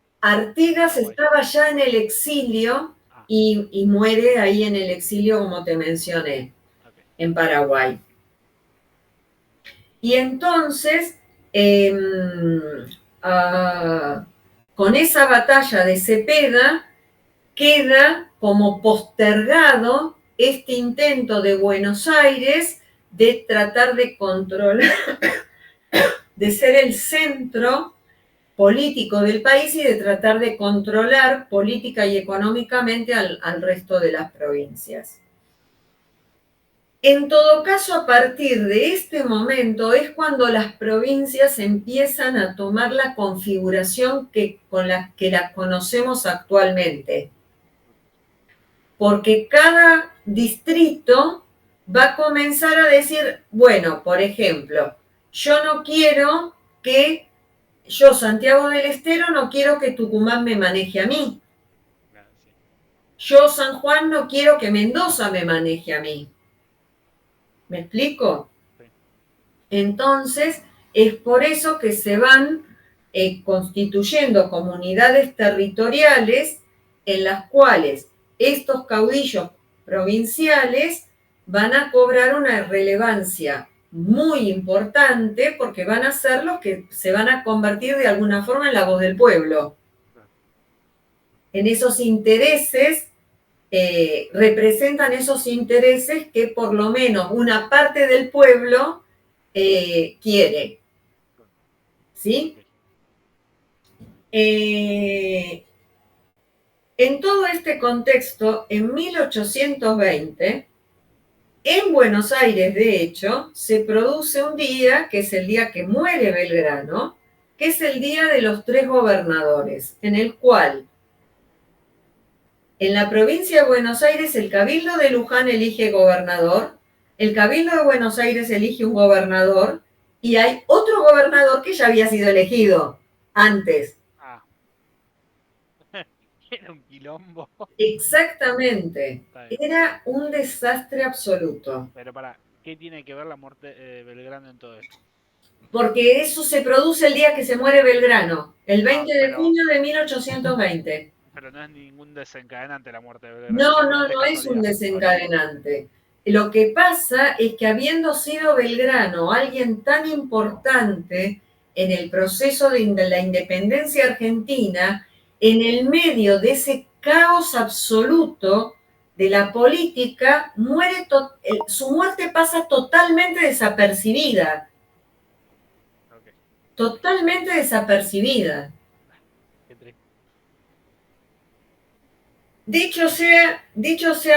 A: en
B: Artigas
A: Paraguay.
B: estaba ya en el exilio
A: Ah,
B: y muere ahí en el exilio, como te mencioné,
A: ok.
B: en Paraguay. Y entonces, eh, ah, con esa batalla de Cepeda, queda como postergado este intento de Buenos Aires de tratar de controlar, de ser el centro político del país y de tratar de controlar política y económicamente al resto de las provincias. En todo caso, a partir de este momento es cuando las provincias empiezan a tomar la configuración con la que las conocemos actualmente, porque cada distrito va a comenzar a decir, bueno, por ejemplo, yo no quiero que yo, Santiago del Estero, no quiero que Tucumán me maneje a mí.
A: Claro, sí,
B: Yo, San Juan, no quiero que Mendoza me maneje a mí. ¿Me explico?
A: sí.
B: Entonces, es por eso que se van constituyendo comunidades territoriales en las cuales estos caudillos provinciales van a cobrar una relevancia muy importante porque van a ser los que se van a convertir de alguna forma en la voz del pueblo.
A: Claro.
B: En esos intereses, representan esos intereses que por lo menos una parte del pueblo quiere,
A: Ok.
B: ¿sí? Eh, en todo este contexto, en 1820, en Buenos Aires, de hecho, se produce un día, que es el día que muere Belgrano, que es el Día de los Tres Gobernadores, en el cual en la provincia de Buenos Aires el Cabildo de Luján elige gobernador, el Cabildo de Buenos Aires elige un gobernador y hay otro gobernador que ya había sido elegido antes.
A: Ah, era un quilombo.
B: Exactamente.
A: Está bien.
B: Era un desastre absoluto.
A: Pero ¿qué tiene que ver la muerte de Belgrano en todo esto?
B: Porque eso se produce el día que se muere Belgrano, el
A: Ah,
B: 20 de junio de 1820.
A: pero no es ningún desencadenante la muerte de Belgrano,
B: No, no,
A: simplemente es
B: no es un
A: casualidad. Ok,
B: desencadenante. Lo que pasa es que habiendo sido Belgrano alguien tan importante en el proceso de la independencia argentina, en el medio de ese caos absoluto de la política, su muerte pasa totalmente desapercibida.
A: Okay.
B: Totalmente desapercibida. Dicho sea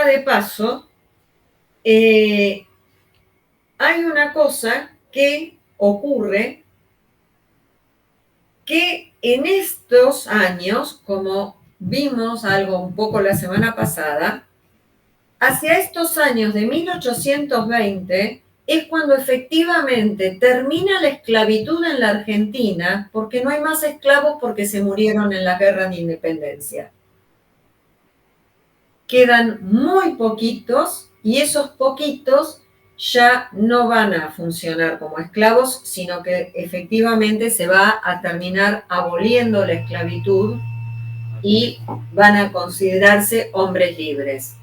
B: de paso, hay una cosa que ocurre que en estos años, como vimos algo un poco la semana pasada, hacia estos años de 1820 es cuando efectivamente termina la esclavitud en la Argentina, porque no hay más esclavos porque se murieron en las guerras de independencia. Quedan muy poquitos y esos poquitos ya no van a funcionar como esclavos, sino que efectivamente se va a terminar aboliendo la esclavitud y van a considerarse hombres libres.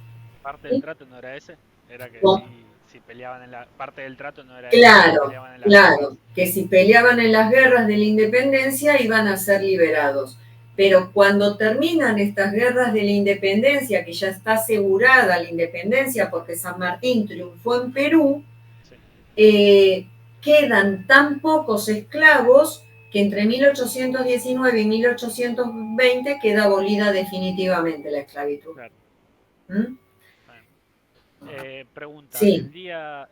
A: ¿Parte del trato no era ese? Era que
B: No.
A: si peleaban en la... Parte del trato no era ese, que si
B: Claro,
A: peleaban en las
B: claro,
A: guerras.
B: que si peleaban en las guerras de la independencia iban a ser liberados. Pero cuando terminan estas guerras de la independencia, que ya está asegurada la independencia porque San Martín triunfó en Perú, sí. Quedan tan pocos esclavos que entre 1819 y 1820 queda abolida definitivamente la esclavitud.
A: Claro.
B: ¿Mm?
A: Pregunta,
B: sí.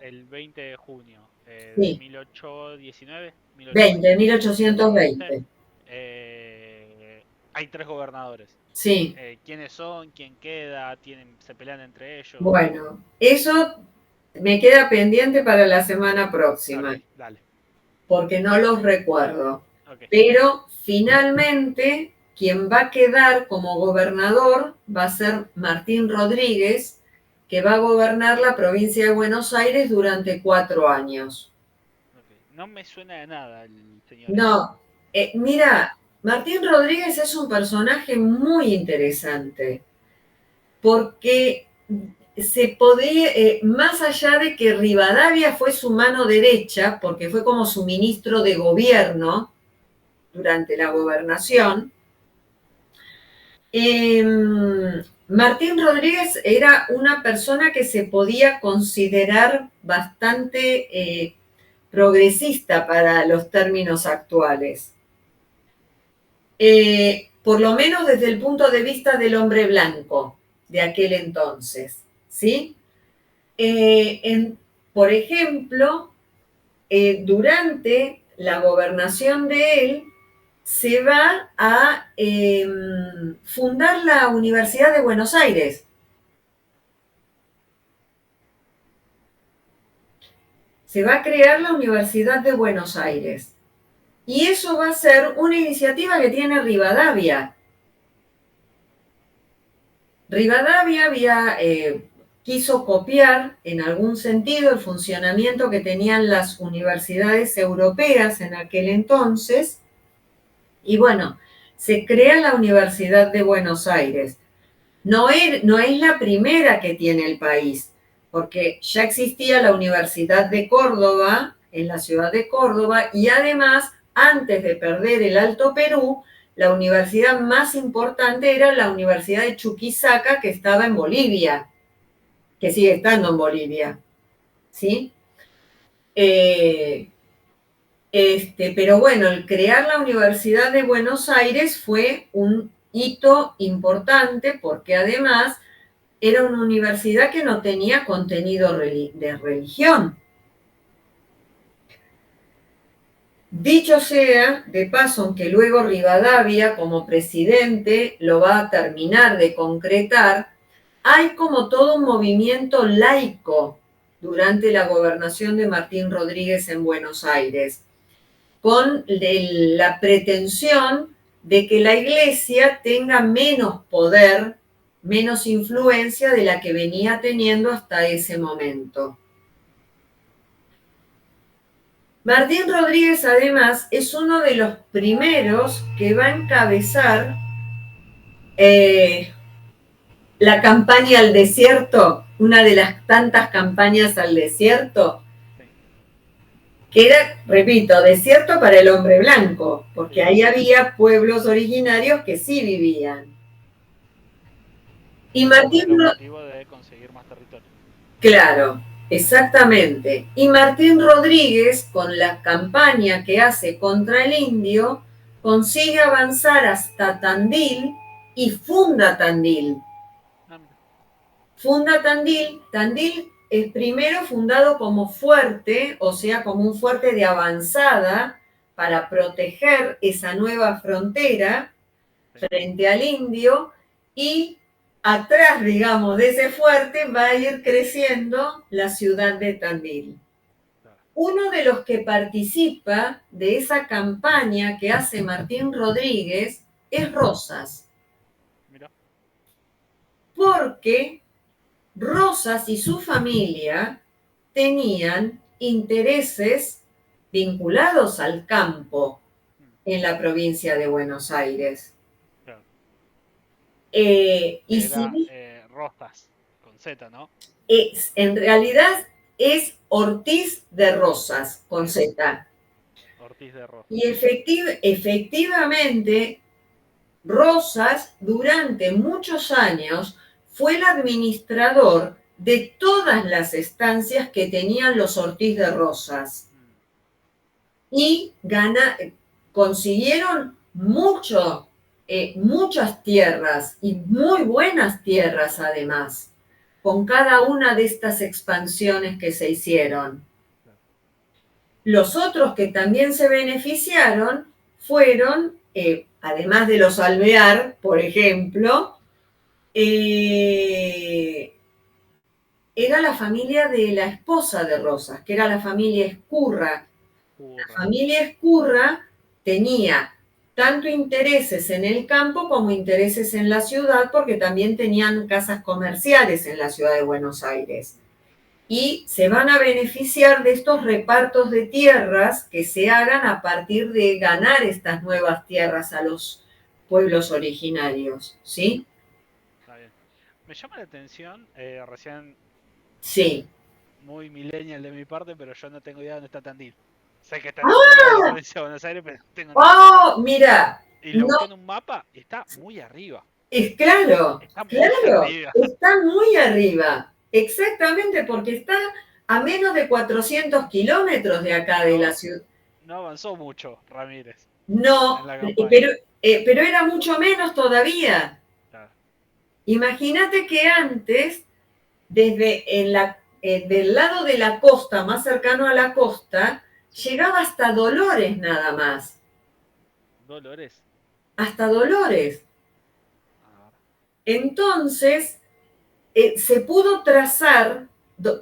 A: el 20 de junio de
B: Sí.
A: 1819,
B: 1820.
A: Hay 3 gobernadores.
B: Sí.
A: ¿Quiénes son? ¿Quién queda? ¿Se pelean entre ellos?
B: Bueno, eso me queda pendiente para la semana próxima.
A: Ok, dale.
B: Porque no los recuerdo.
A: Okay.
B: Pero finalmente quien va a quedar como gobernador va a ser Martín Rodríguez, que va a gobernar la provincia de Buenos Aires durante 4 años.
A: Okay. No me suena de nada el señor.
B: No, mira, Martín Rodríguez es un personaje muy interesante, porque se podía, más allá de que Rivadavia fue su mano derecha, porque fue como su ministro de gobierno durante la gobernación, Martín Rodríguez era una persona que se podía considerar bastante progresista para los términos actuales. Por lo menos desde el punto de vista del hombre blanco de aquel entonces, ¿sí? Por ejemplo, durante la gobernación de él, se va a fundar la Universidad de Buenos Aires. Se va a crear la Universidad de Buenos Aires. Y eso va a ser una iniciativa que tiene Rivadavia. Rivadavia quiso copiar en algún sentido el funcionamiento que tenían las universidades europeas en aquel entonces. Y bueno, se crea la Universidad de Buenos Aires. No es la primera que tiene el país, porque ya existía la Universidad de Córdoba, en la ciudad de Córdoba, y además, antes de perder el Alto Perú, la universidad más importante era la Universidad de Chuquisaca, que estaba en Bolivia, que sigue estando en Bolivia, ¿sí? Pero bueno, el crear la Universidad de Buenos Aires fue un hito importante porque además era una universidad que no tenía contenido de religión. Dicho sea, de paso, aunque luego Rivadavia como presidente lo va a terminar de concretar, hay como todo un movimiento laico durante la gobernación de Martín Rodríguez en Buenos Aires, con la pretensión de que la Iglesia tenga menos poder, menos influencia de la que venía teniendo hasta ese momento. Martín Rodríguez, además, es uno de los primeros que va a encabezar la campaña al desierto una de las tantas campañas al desierto,
A: Sí.
B: que era, repito, desierto para el hombre blanco, porque
A: Sí,
B: ahí había pueblos originarios que sí vivían. Y
A: pero con
B: Martín,
A: el objetivo de conseguir más territorio.
B: claro, exactamente. Y Martín Rodríguez, con la campaña que hace contra el indio, consigue avanzar hasta Tandil y funda Tandil.
A: Ah, mira.
B: Funda Tandil. Tandil es primero fundado como fuerte, o sea, como un fuerte de avanzada para proteger esa nueva frontera
A: Sí,
B: frente al indio, y atrás, digamos, de ese fuerte va a ir creciendo la ciudad de Tandil.
A: claro.
B: Uno de los que participa de esa campaña que hace Martín Rodríguez es Rosas,
A: Mira.
B: porque Rosas y su familia tenían intereses vinculados al campo
A: Mm,
B: en la provincia de Buenos Aires.
A: claro.
B: Y si
A: Era Rosas, con Z, ¿no?
B: en realidad es Ortiz de Rosas, con
A: Ahí va.
B: Z.
A: Ortiz de Rosas.
B: Y efectivamente, Rosas durante muchos años fue el administrador de todas las estancias que tenían los Ortiz de Rosas.
A: Mm,
B: Y consiguieron muchas tierras y muy buenas tierras además, con cada una de estas expansiones que se hicieron.
A: claro.
B: Los otros que también se beneficiaron fueron, además de los Alvear, por ejemplo, era la familia de la esposa de Rosas, que era la familia Escurra. La
A: Curra.
B: familia Escurra tenía tanto intereses en el campo como intereses en la ciudad, porque también tenían casas comerciales en la ciudad de Buenos Aires. Y se van a beneficiar de estos repartos de tierras que se hagan a partir de ganar estas nuevas tierras a los pueblos originarios, ¿sí?
A: Está bien. Me llama la atención, recién
B: Sí.
A: muy millennial de mi parte, pero yo no tengo idea de dónde está Tandil. Sé que está en otro lado de la
B: ¡Ah!
A: provincia de Buenos Aires, pero no tengo ni idea dónde está.
B: ¡Oh! Mira,
A: Y lo
B: no,
A: busqué en un mapa y está muy arriba.
B: es claro,
A: Está muy
B: claro,
A: arriba.
B: está muy arriba, exactamente porque está a menos de 400 kilómetros de acá de la
A: No,
B: ciudad.
A: no avanzó mucho Ramírez en
B: No,
A: la campaña.
B: pero era mucho menos todavía.
A: Claro.
B: Imagínate que antes, del lado de la costa, más cercano a la costa,
A: Sí.
B: llegaba hasta Dolores nada más,
A: Dolores.
B: hasta Dolores.
A: A ver.
B: Entonces, se pudo trazar,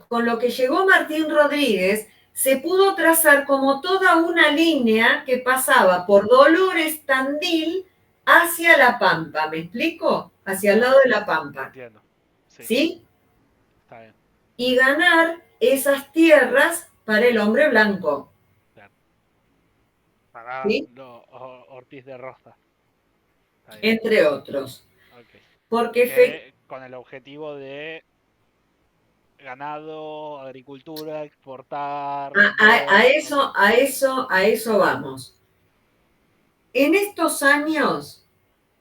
B: con lo que llegó Martín Rodríguez, se pudo trazar como toda una línea que pasaba por Dolores, Tandil, hacia La Pampa. ¿Me explico? Hacia el lado
A: Claro.
B: de La Pampa.
A: Entiendo. Sí,
B: ¿Sí?
A: está bien.
B: Y ganar esas tierras para el hombre blanco.
A: Claro. Para
B: ¿Sí?
A: Ortiz de Rosa. Está bien.
B: Entre otros.
A: Ok.
B: Porque
A: Que con el objetivo de ganado, agricultura, exportar, vender. Ok.
B: a eso vamos. En estos años,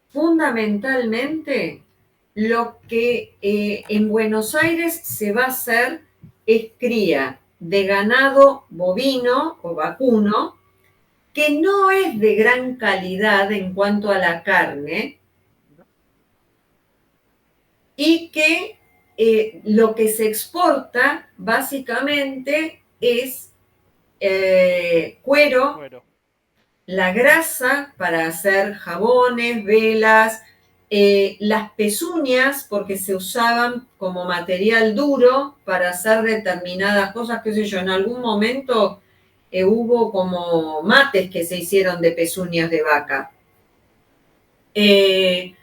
B: fundamentalmente, lo que en Buenos Aires se va a hacer es cría de ganado bovino o vacuno, que no es de gran calidad en cuanto a la carne, y que lo que se exporta básicamente es cuero,
A: Cuero.
B: la grasa para hacer jabones, velas, las pezuñas, porque se usaban como material duro para hacer determinadas cosas, qué sé yo, en algún momento hubo como mates que se hicieron de pezuñas de vaca. Eh,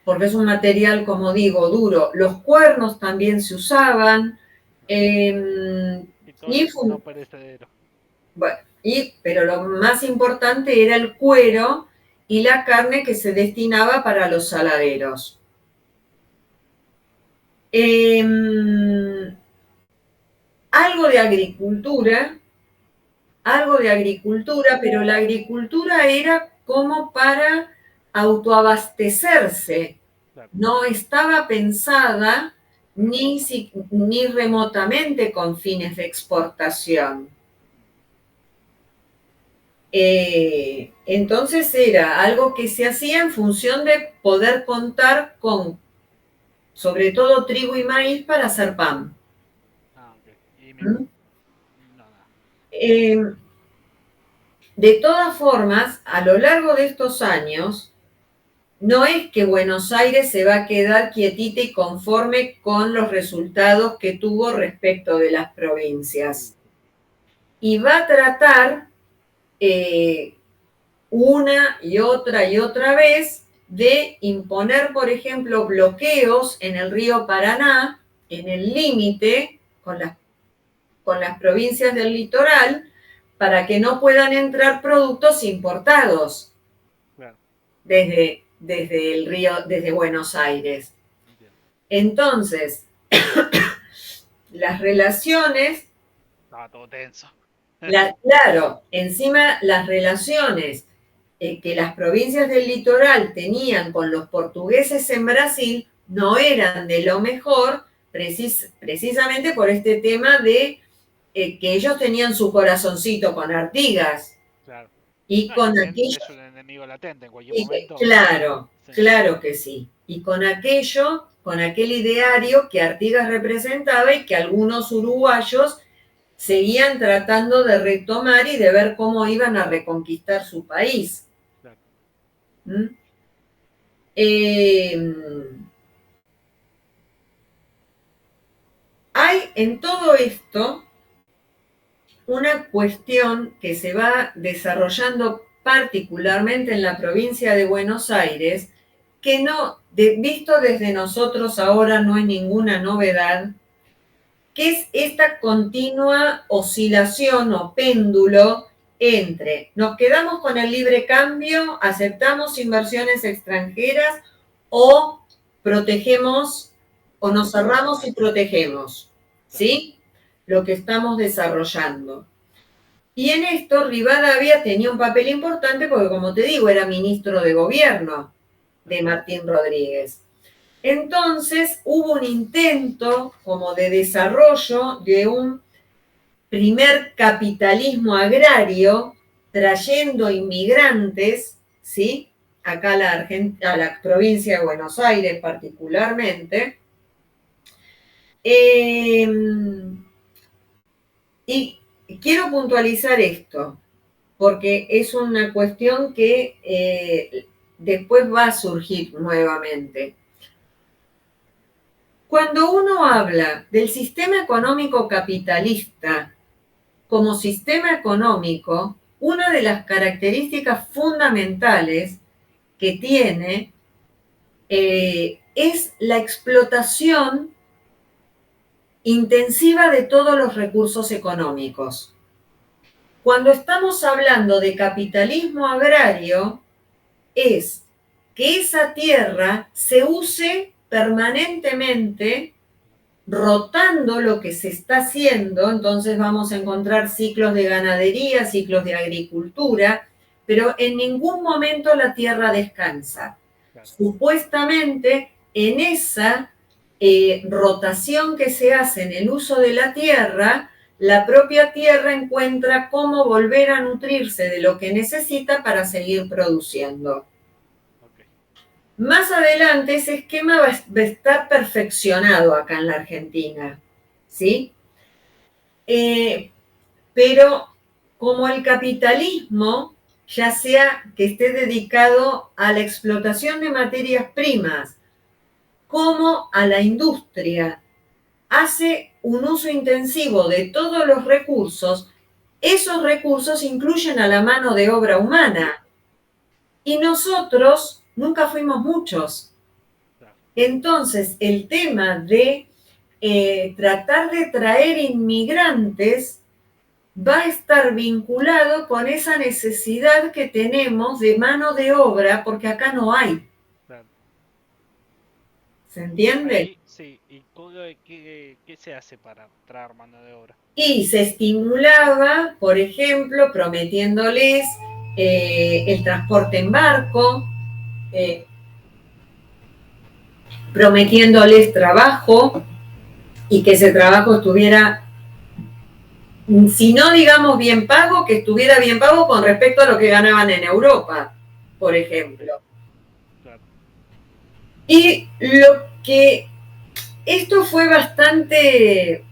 B: Porque es un material, como digo, duro. Los cuernos también se usaban. Eh,
A: Y todo lo
B: y,
A: no perecedero.
B: bueno, pero lo más importante era el cuero y la carne que se destinaba para los saladeros. Algo de agricultura, pero la agricultura era como para autoabastecerse.
A: Claro.
B: No estaba pensada ni remotamente con fines de exportación. Entonces era algo que se hacía en función de poder contar con, sobre todo, trigo y maíz para hacer pan.
A: Ah, ok.
B: ¿Mm?
A: No, nada.
B: De todas formas, a lo largo de estos años, no es que Buenos Aires se va a quedar quietita y conforme con los resultados que tuvo respecto de las provincias. Y va a tratar una y otra vez de imponer, por ejemplo, bloqueos en el río Paraná, en el límite con las provincias del litoral, para que no puedan entrar productos importados.
A: Claro.
B: Desde el río, desde Buenos Aires.
A: Entiendo.
B: Entonces, las relaciones,
A: Estaba todo tenso.
B: claro, encima las relaciones que las provincias del litoral tenían con los portugueses en Brasil no eran de lo mejor, precisamente por este tema de que ellos tenían su corazoncito con Artigas.
A: Claro.
B: Y
A: No, y
B: con
A: también
B: aquello,
A: es un enemigo latente en cualquier momento.
B: claro,
A: Sí.
B: claro que sí. Y con aquello, con aquel ideario que Artigas representaba y que algunos uruguayos seguían tratando de retomar y de ver cómo iban a reconquistar su país.
A: Claro.
B: ¿Mm? Eh, Hay en todo esto una cuestión que se va desarrollando particularmente en la provincia de Buenos Aires, que no, visto desde nosotros ahora no es ninguna novedad, que es esta continua oscilación o péndulo entre nos quedamos con el libre cambio, aceptamos inversiones extranjeras o protegemos o nos cerramos y protegemos, ¿sí? Lo que estamos desarrollando. Y en esto Rivadavia tenía un papel importante porque, como te digo, era ministro de gobierno de Martín Rodríguez. Entonces hubo un intento como de desarrollo de un primer capitalismo agrario trayendo inmigrantes, ¿sí? Acá a la provincia de Buenos Aires particularmente. Y quiero puntualizar esto, porque es una cuestión que después va a surgir nuevamente. Cuando uno habla del sistema económico capitalista como sistema económico, una de las características fundamentales que tiene es la explotación intensiva de todos los recursos económicos. Cuando estamos hablando de capitalismo agrario, es que esa tierra se use permanentemente rotando lo que se está haciendo, entonces vamos a encontrar ciclos de ganadería, ciclos de agricultura, pero en ningún momento la tierra descansa.
A: Claro.
B: Supuestamente en esa rotación que se hace en el uso de la tierra, la propia tierra encuentra cómo volver a nutrirse de lo que necesita para seguir produciendo.
A: Okay.
B: Más adelante ese esquema va a estar perfeccionado acá en la Argentina, ¿sí? Pero como el capitalismo, ya sea que esté dedicado a la explotación de materias primas, como a la industria, hace un uso intensivo de todos los recursos, esos recursos incluyen a la mano de obra humana. Y nosotros nunca fuimos muchos. Entonces, el tema de tratar de traer inmigrantes va a estar vinculado con esa necesidad que tenemos de mano de obra, porque acá no hay.
A: Claro.
B: ¿Se entiende?
A: Sí, ¿y qué se hace para traer mano de obra?
B: Y se estimulaba, por ejemplo, prometiéndoles el transporte en barco, eh, prometiéndoles trabajo y que ese trabajo estuviera, si no digamos bien pago, que estuviera bien pago con respecto a lo que ganaban en Europa, por
A: Ok,
B: ejemplo.
A: claro.
B: Y lo que esto fue bastante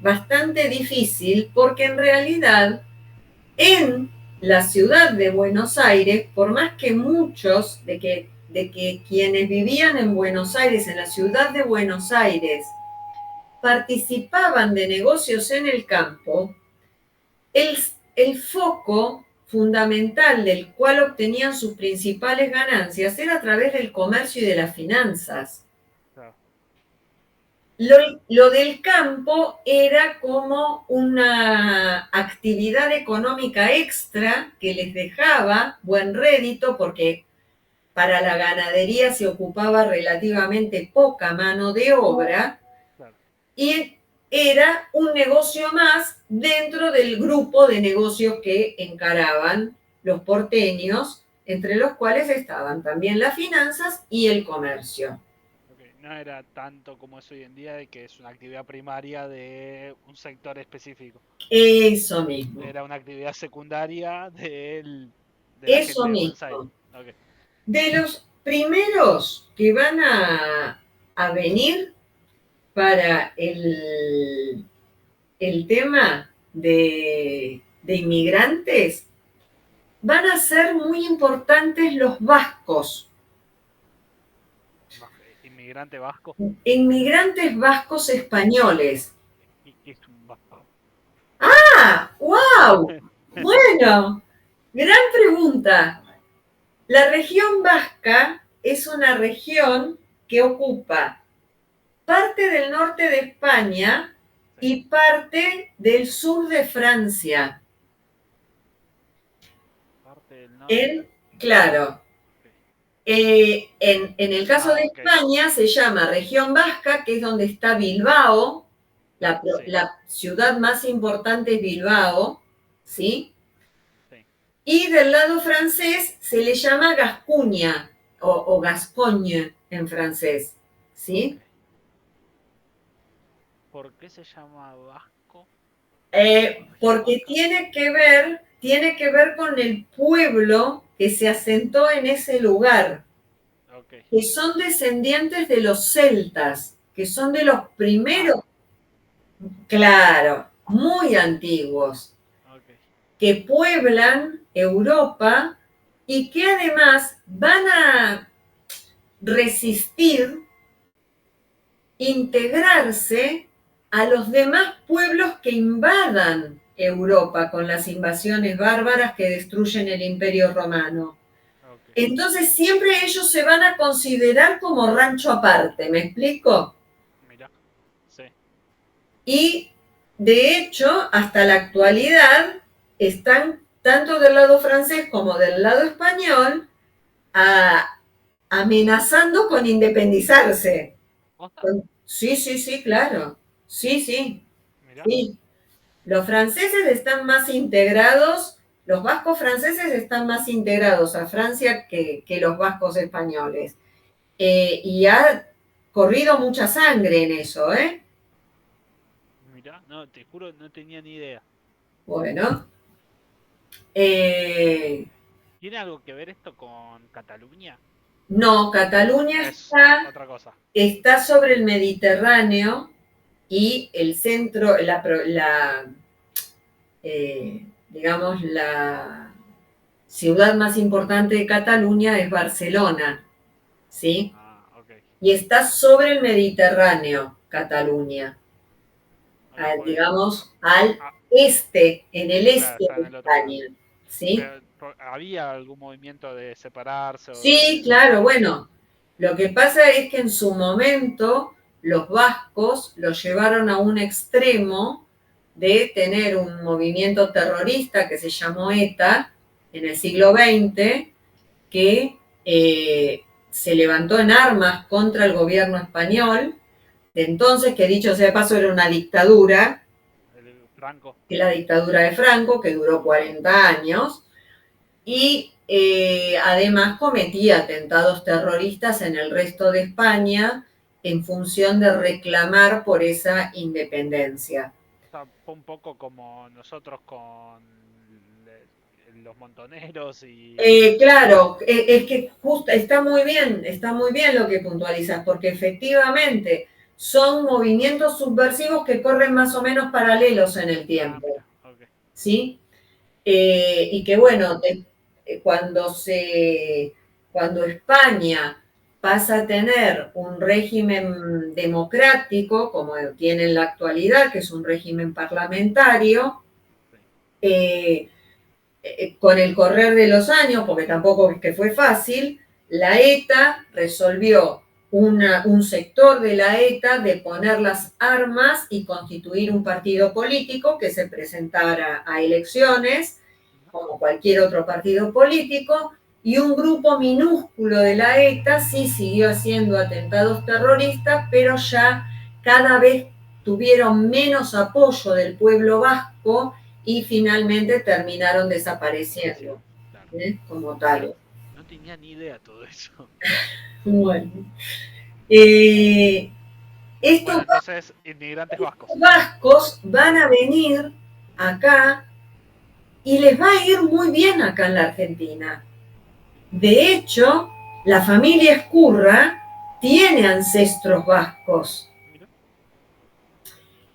B: difícil porque en realidad en la ciudad de Buenos Aires, por más que muchos de que quienes vivían en Buenos Aires, en la ciudad de Buenos Aires, participaban de negocios en el campo, el, el foco fundamental del cual obtenían sus principales ganancias era a través del comercio y de las finanzas.
A: Claro.
B: Lo del campo era como una actividad económica extra que les dejaba buen rédito porque para la ganadería se ocupaba relativamente poca mano de obra
A: Claro.
B: y era un negocio más dentro del grupo de negocios que encaraban los porteños, entre los cuales estaban también las finanzas y el comercio.
A: Ok, no era tanto como es hoy en día, de que es una actividad primaria de un sector específico.
B: Eso mismo,
A: Era una actividad secundaria de la
B: eso
A: gente de Buenos Aires.
B: mismo.
A: Ok,
B: De los primeros que van a venir para el tema de inmigrantes, van a ser muy importantes los vascos,
A: inmigrante vasco.
B: inmigrantes vascos españoles.
A: ¿Qué es un vasco?
B: ¡Ah! ¡Wow! Bueno, gran pregunta. La región vasca es una región que ocupa parte del norte de España
A: Sí,
B: y parte del sur de Francia.
A: parte del norte.
B: En, claro,
A: Ok.
B: en el caso de
A: Ah, ok.
B: España se llama región vasca, que es donde está Bilbao,
A: Sí,
B: la ciudad más importante es Bilbao, ¿sí?
A: sí.
B: Y del lado francés se le llama Gascuña o Gascogne en francés,
A: Ok.
B: ¿sí?
A: ¿Por qué se llama vasco? Región
B: Porque
A: vasca.
B: tiene que ver con el pueblo que se asentó en ese lugar,
A: Ok.
B: que son descendientes de los celtas, que son de los primeros,
A: Ah,
B: claro, muy antiguos,
A: ok.
B: que pueblan Europa y que además van a resistir integrarse a los demás pueblos que invadan Europa con las invasiones bárbaras que destruyen el Imperio Romano.
A: Ok.
B: Entonces siempre ellos se van a considerar como rancho aparte, ¿me explico?
A: Mira. Sí.
B: Y de hecho, hasta la actualidad, están tanto del lado francés como del lado español amenazando con independizarse.
A: ¿Posta?
B: Sí, sí, sí, claro. Sí, sí,
A: Mira.
B: sí. Los franceses están más integrados, los vascos franceses están más integrados a Francia que los vascos españoles. Y ha corrido mucha sangre en eso, ¿eh?
A: Mira. No, te juro, no tenía ni idea.
B: Bueno, eh,
A: ¿Tiene algo que ver esto con Cataluña?
B: no, Cataluña
A: Es otra cosa.
B: está sobre el Mediterráneo y el centro, digamos, la ciudad más importante de Cataluña es Barcelona, ¿sí?
A: Ah, ok.
B: Y está sobre el Mediterráneo, Cataluña,
A: Ok, porque
B: digamos, al
A: ah,
B: este, en el
A: claro,
B: este
A: está en
B: de
A: el otro lado.
B: España, ¿sí?
A: Pero había algún movimiento de separarse o
B: Sí,
A: de
B: claro,
A: separar.
B: bueno, lo que pasa es que en su momento los vascos lo llevaron a un extremo de tener un movimiento terrorista que se llamó ETA en el siglo XX, que se levantó en armas contra el gobierno español entonces, que dicho sea de paso era una dictadura,
A: Franco.
B: que la dictadura de Franco, que duró 40 años, y además cometía atentados terroristas en el resto de España en función de reclamar por esa independencia.
A: O sea, fue un poco como nosotros con los montoneros y...
B: Claro, es que justo está muy bien lo que puntualizas, porque efectivamente son movimientos subversivos que corren más o menos paralelos en el
A: Ah,
B: tiempo,
A: mira, ok.
B: ¿sí? Y que bueno, cuando cuando España pasa a tener un régimen democrático, como tiene en la actualidad, que es un régimen parlamentario,
A: Sí.
B: eh, con el correr de los años, porque tampoco es que fue fácil, la ETA resolvió un sector de la ETA de poner las armas y constituir un partido político que se presentara a elecciones, como cualquier otro partido político, y un grupo minúsculo de la ETA sí siguió haciendo atentados terroristas, pero ya cada vez tuvieron menos apoyo del pueblo vasco y finalmente terminaron desapareciendo,
A: Claro.
B: como
A: Mira,
B: tal.
A: no tenía ni idea todo eso.
B: Bueno, eh,
A: Bueno,
B: estos
A: entonces, inmigrantes vascos.
B: vascos van a venir acá y les va a ir muy bien acá en la Argentina. De hecho, la familia Escurra tiene ancestros vascos
A: Mira.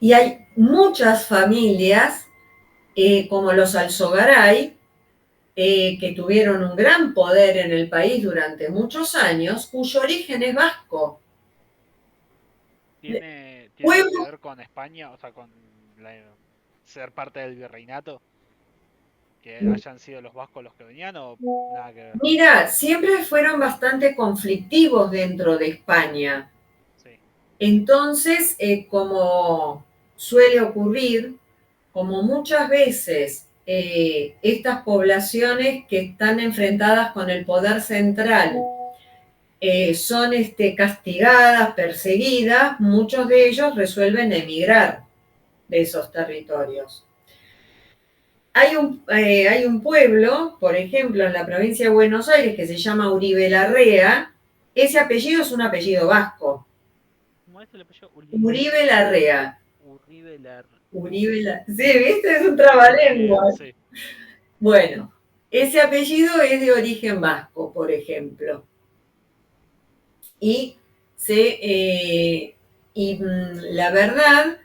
B: y hay muchas familias, como los Alzogaray, que tuvieron un gran poder en el país durante muchos años, cuyo origen es vasco.
A: ¿Tiene algo que
B: Pueblo,
A: ver con España? O sea, con ser parte del virreinato. ¿Que hayan sido los vascos los que venían o nada que ver?
B: mira, siempre fueron bastante conflictivos dentro de España.
A: Sí.
B: Entonces, como suele ocurrir, como muchas veces estas poblaciones que están enfrentadas con el poder central son castigadas, perseguidas, muchos de ellos resuelven emigrar de esos territorios. Hay un pueblo, por ejemplo, en la provincia de Buenos Aires que se llama Uribe Larrea. Ese apellido es un apellido vasco.
A: ¿Cómo es el apellido?
B: Uribe Larrea.
A: Uribe
B: Sí, ¿viste? Es un
A: no tenía ni idea,
B: trabalenguas.
A: sí.
B: Bueno, ese apellido es de origen vasco, por ejemplo. Y, la verdad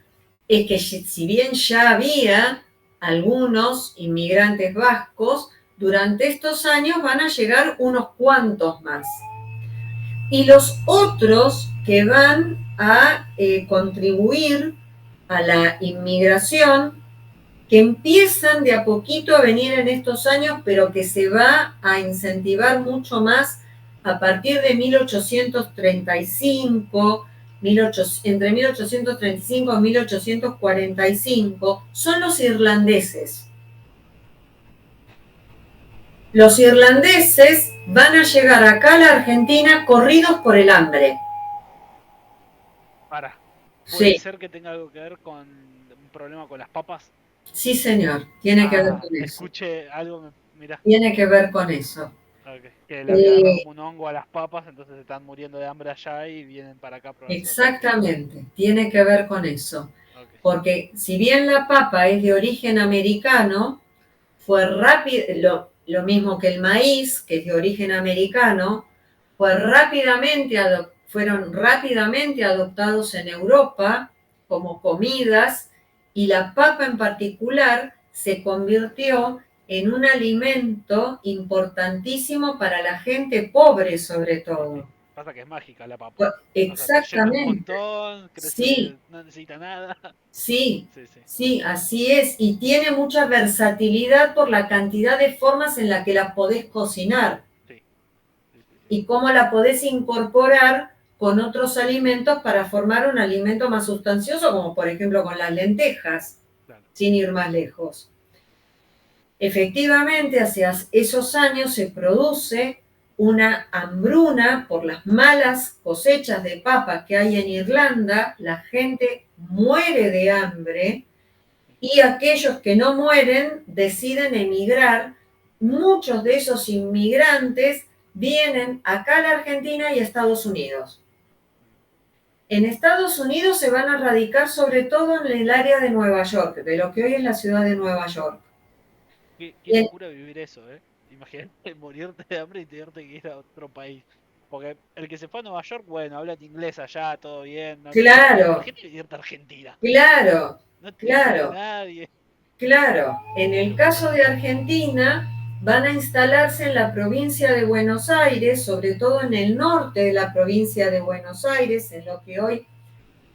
B: es que si bien ya había algunos inmigrantes vascos, durante estos años van a llegar unos cuantos más. Y los otros que van a contribuir a la inmigración, que empiezan de a poquito a venir en estos años, pero que se va a incentivar mucho más a partir de 1835, entre 1835 y 1845, son los irlandeses. Los irlandeses van a llegar acá a la Argentina corridos por el hambre.
A: ¿Puede
B: Sí,
A: ser que tenga algo que ver con un problema con las papas?
B: sí señor, tiene que ver con eso.
A: Escuché algo, mira,
B: Tiene que ver con eso.
A: que le había agarrado
B: Eh,
A: como un hongo a las papas, entonces se están muriendo de hambre allá y vienen para acá a probar suerte.
B: Exactamente, tiene que ver con eso.
A: Ok.
B: Porque si bien la papa es de origen americano, fue rápido, lo mismo que el maíz, que es de origen americano, fueron rápidamente adoptados en Europa como comidas y la papa en particular se convirtió en un alimento importantísimo para la gente pobre sobre
A: Y sí,
B: todo.
A: pasa que es mágica la papa. O sea, te llena un
B: Exactamente,
A: montón,
B: sí,
A: crece, no necesita nada.
B: sí,
A: Sí, sí,
B: sí, así es. Y tiene mucha versatilidad por la cantidad de formas en la que la podés cocinar
A: sí, sí, sí, sí.
B: y cómo la podés incorporar con otros alimentos para formar un alimento más sustancioso, como por ejemplo con las lentejas,
A: Claro.
B: sin ir más lejos. Efectivamente, hacia esos años se produce una hambruna por las malas cosechas de papas que hay en Irlanda, la gente muere de hambre y aquellos que no mueren deciden emigrar. Muchos de esos inmigrantes vienen acá a la Argentina y a Estados Unidos. En Estados Unidos se van a radicar sobre todo en el área de Nueva York, de lo que hoy es la ciudad de Nueva York.
A: Qué locura vivir eso, ¿eh? Imagínate morirte de hambre y tener que ir a otro país. Porque el que se fue a Nueva York, bueno, habla inglés allá, todo bien, no hay problema.
B: Claro,
A: Imagínate irte a Argentina.
B: claro,
A: No te entiende
B: claro,
A: nadie.
B: claro. En el caso de Argentina, van a instalarse en la provincia de Buenos Aires, sobre todo en el norte de la provincia de Buenos Aires, en lo que hoy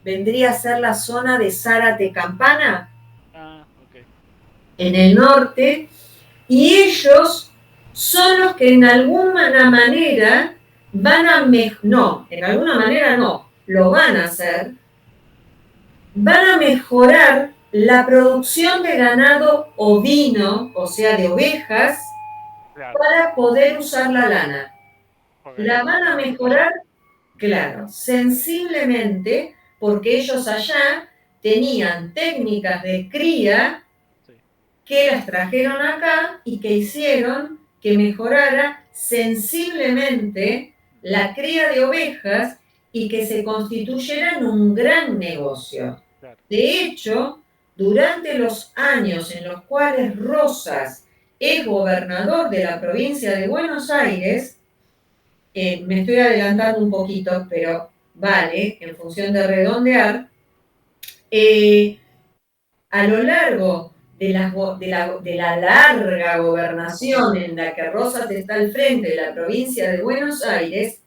B: vendría a ser la zona de Zárate Campana,
A: Ah, ok.
B: en el norte, y ellos son los que en alguna manera van a, no, en alguna manera no, lo van a hacer, van a mejorar la producción de ganado ovino, o sea, de ovejas,
A: Claro.
B: para poder usar la lana.
A: Porque
B: La
A: hay
B: van a
A: menos allá.
B: mejorar, claro, sensiblemente, porque ellos allá tenían técnicas de cría
A: Sí.
B: que las trajeron acá y que hicieron que mejorara sensiblemente la cría de ovejas y que se constituyera en un gran negocio.
A: Claro.
B: De hecho, durante los años en los cuales Rosas es gobernador de la provincia de Buenos Aires, me estoy adelantando un poquito, pero vale, en función de redondear, a lo largo de la larga gobernación en la que Rosas está al frente de la provincia de Buenos Aires,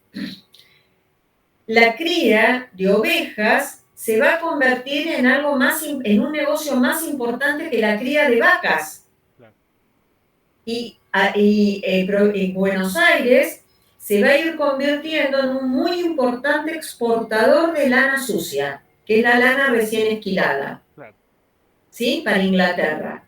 B: la cría de ovejas se va a convertir en algo más, en un negocio más importante que la cría de vacas.
A: Claro.
B: Y Buenos Aires se va a ir convirtiendo en un muy importante exportador de lana sucia, que es la lana recién esquilada,
A: Claro.
B: ¿sí? Para Inglaterra.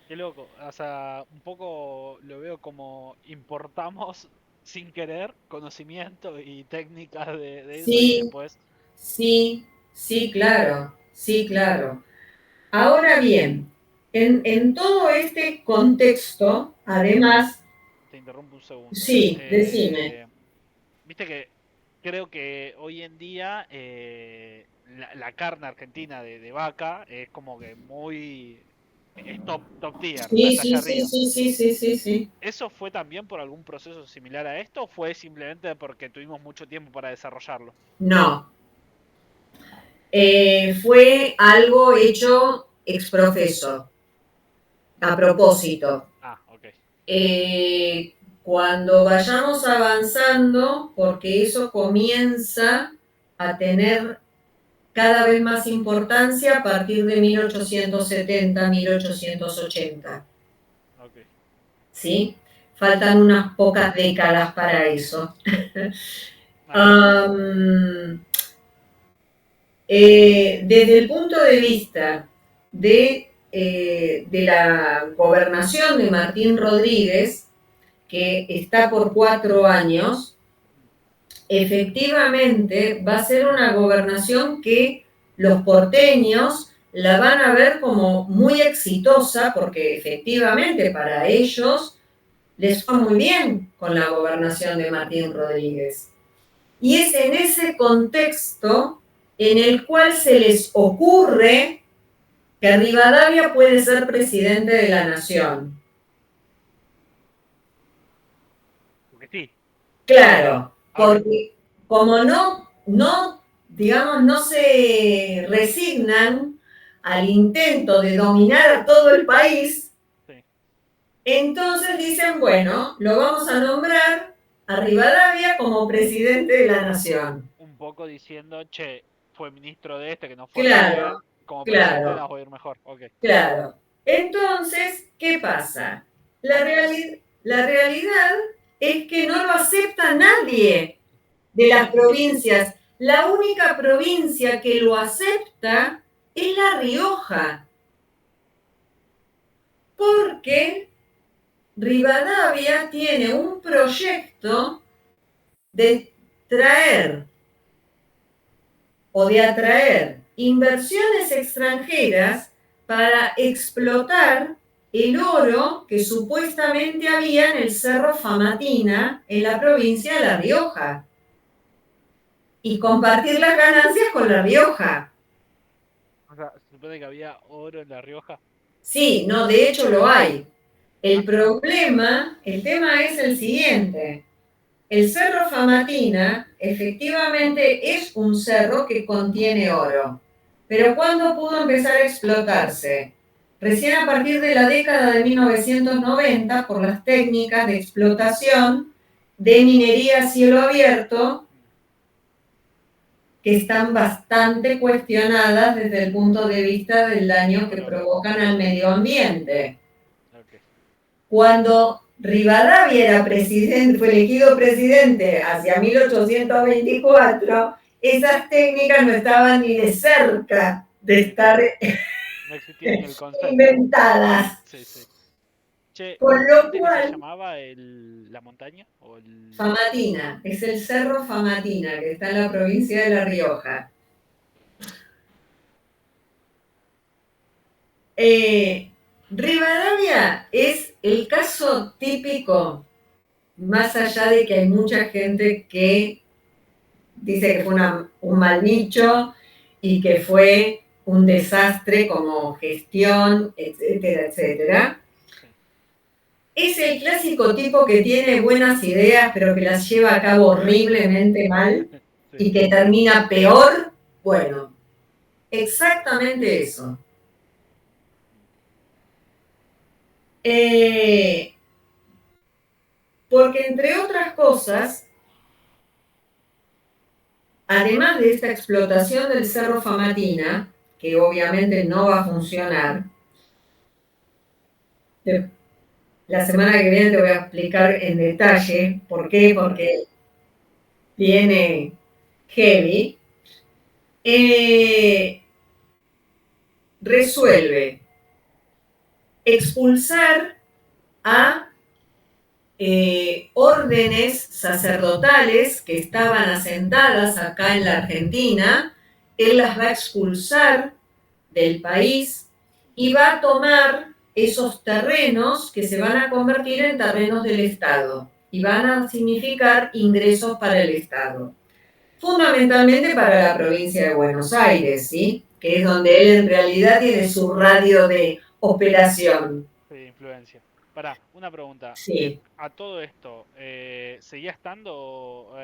A: Qué loco. O sea, un poco lo veo como importamos sin querer conocimiento y técnicas de eso y
B: Sí,
A: después.
B: sí, sí, claro, sí, claro. Ahora bien, en todo este contexto, además,
A: Te interrumpo un segundo.
B: sí, decime.
A: Viste que creo que hoy en día la carne argentina de vaca es como que muy... Es top tier,
B: Sí,
A: hasta
B: sí,
A: allá
B: sí,
A: arriba.
B: sí, sí, sí, sí, sí.
A: ¿Eso fue también por algún proceso similar a esto o fue simplemente porque tuvimos mucho tiempo para desarrollarlo?
B: No, fue algo hecho exprofeso, a propósito.
A: Ah, ok.
B: Eh, Cuando vayamos avanzando, porque eso comienza a tener cada vez más importancia a partir de 1870, 1880.
A: Ok.
B: ¿Sí? Faltan unas pocas décadas para eso.
A: Ah, está bien.
B: Desde el punto de vista de la gobernación de Martín Rodríguez, que está por 4 años, efectivamente va a ser una gobernación que los porteños la van a ver como muy exitosa, porque efectivamente para ellos les fue muy bien con la gobernación de Martín Rodríguez. Y es en ese contexto en el cual se les ocurre que Rivadavia puede ser presidente de la nación.
A: Porque sí.
B: Claro,
A: Ok.
B: porque como digamos, no se resignan al intento de dominar a todo el país,
A: Sí.
B: entonces dicen, bueno, lo vamos a nombrar a Rivadavia como presidente de la nación.
A: Un poco diciendo, che, fue ministro de este que no fue muy
B: Claro,
A: bien, como presidente
B: claro,
A: nos va a ir mejor. Ok.
B: claro. Entonces, ¿qué pasa? La realidad es que no lo acepta nadie de las provincias. La única provincia que lo acepta es La Rioja, porque Rivadavia tiene un proyecto de traer o de atraer inversiones extranjeras para explotar el oro que supuestamente había en el Cerro Famatina, en la provincia de La Rioja, y compartir las ganancias con La Rioja.
A: O sea, se supone que había oro en La Rioja.
B: Sí, no, de hecho lo hay. El problema, el tema es el siguiente. El Cerro Famatina efectivamente es un cerro que contiene oro. Pero ¿cuándo pudo empezar a explotarse? Recién a partir de la década de 1990 por las técnicas de explotación de minería a cielo abierto que están bastante cuestionadas desde el punto de vista del daño que provocan al medio ambiente.
A: Okay.
B: Cuando Rivadavia era presidente, fue elegido presidente hacia 1824, esas técnicas no estaban ni de cerca de estar
A: no existía ni el concepto.
B: Inventadas.
A: Sí, sí. Che,
B: Con
A: ¿y cómo
B: lo
A: dijiste que se
B: cual,
A: llamaba la montaña? O
B: Famatina, es el Cerro Famatina, que está en la provincia de La Rioja. Rivadavia es el caso típico, más allá de que hay mucha gente que dice que fue un mal nicho y que fue un desastre como gestión, etcétera, etcétera.
A: Sí.
B: Es el clásico tipo que tiene buenas ideas, pero que las lleva a cabo horriblemente mal
A: Sí.
B: y que termina peor. Bueno, exactamente eso. Porque entre otras cosas, además de esta explotación del Cerro Famatina, que obviamente no va a funcionar, la semana que viene te voy a explicar en detalle por qué, porque viene heavy, resuelve expulsar a órdenes sacerdotales que estaban asentadas acá en la Argentina, él las va a expulsar del país y va a tomar esos terrenos que se van a convertir en terrenos del Estado y van a significar ingresos para el Estado. Fundamentalmente para la provincia de Buenos Aires, ¿sí? Que es donde él en realidad tiene su radio de operación.
A: Sí, influencia. Pará, una pregunta.
B: Sí.
A: A todo esto, ¿seguía estando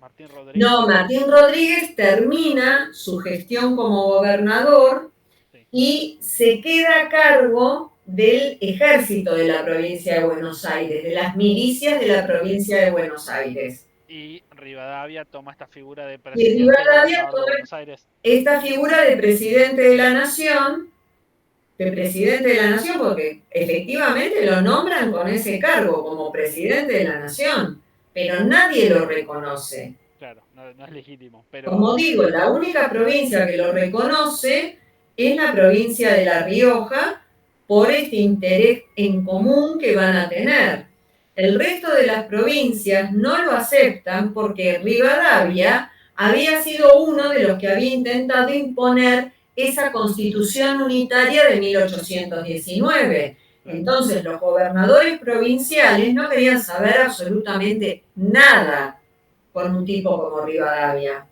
A: Martín
B: No,
A: Rodríguez?
B: Martín Rodríguez termina su gestión como gobernador
A: Sí.
B: y se queda a cargo del ejército de la provincia de Buenos Aires, de las milicias de la provincia de Buenos Aires.
A: Y Rivadavia toma esta figura de
B: Y
A: presidente
B: Rivadavia
A: gobernador de
B: toma
A: Buenos Aires.
B: esta figura de presidente de la nación, porque efectivamente lo nombran con ese cargo como presidente de la nación, pero nadie lo reconoce.
A: Claro, no, no es legítimo,
B: Como
A: pero
B: digo, la única provincia que lo reconoce es la provincia de La Rioja por este interés en común que van a tener. El resto de las provincias no lo aceptan porque Rivadavia había sido uno de los que había intentado imponer esa constitución unitaria de 1819. Entonces los gobernadores provinciales no querían saber absolutamente nada con un tipo como Rivadavia.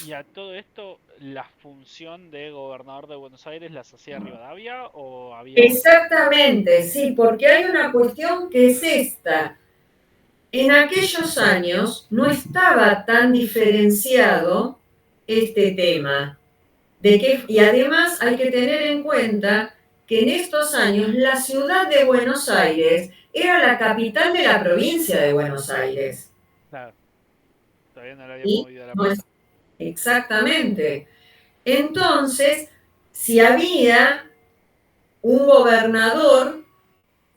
A: ¿y a todo esto la función de gobernador de Buenos Aires las hacía Rivadavia o había otro?
B: Exactamente, sí, porque hay una cuestión que es esta. En aquellos años no estaba tan diferenciado este tema. Y además hay que tener en cuenta que en estos años la ciudad de Buenos Aires era la capital de la provincia de Buenos Aires.
A: Claro, todavía no le habían
B: Y
A: movido la
B: no es
A: pelota.
B: exactamente. Entonces, si había un gobernador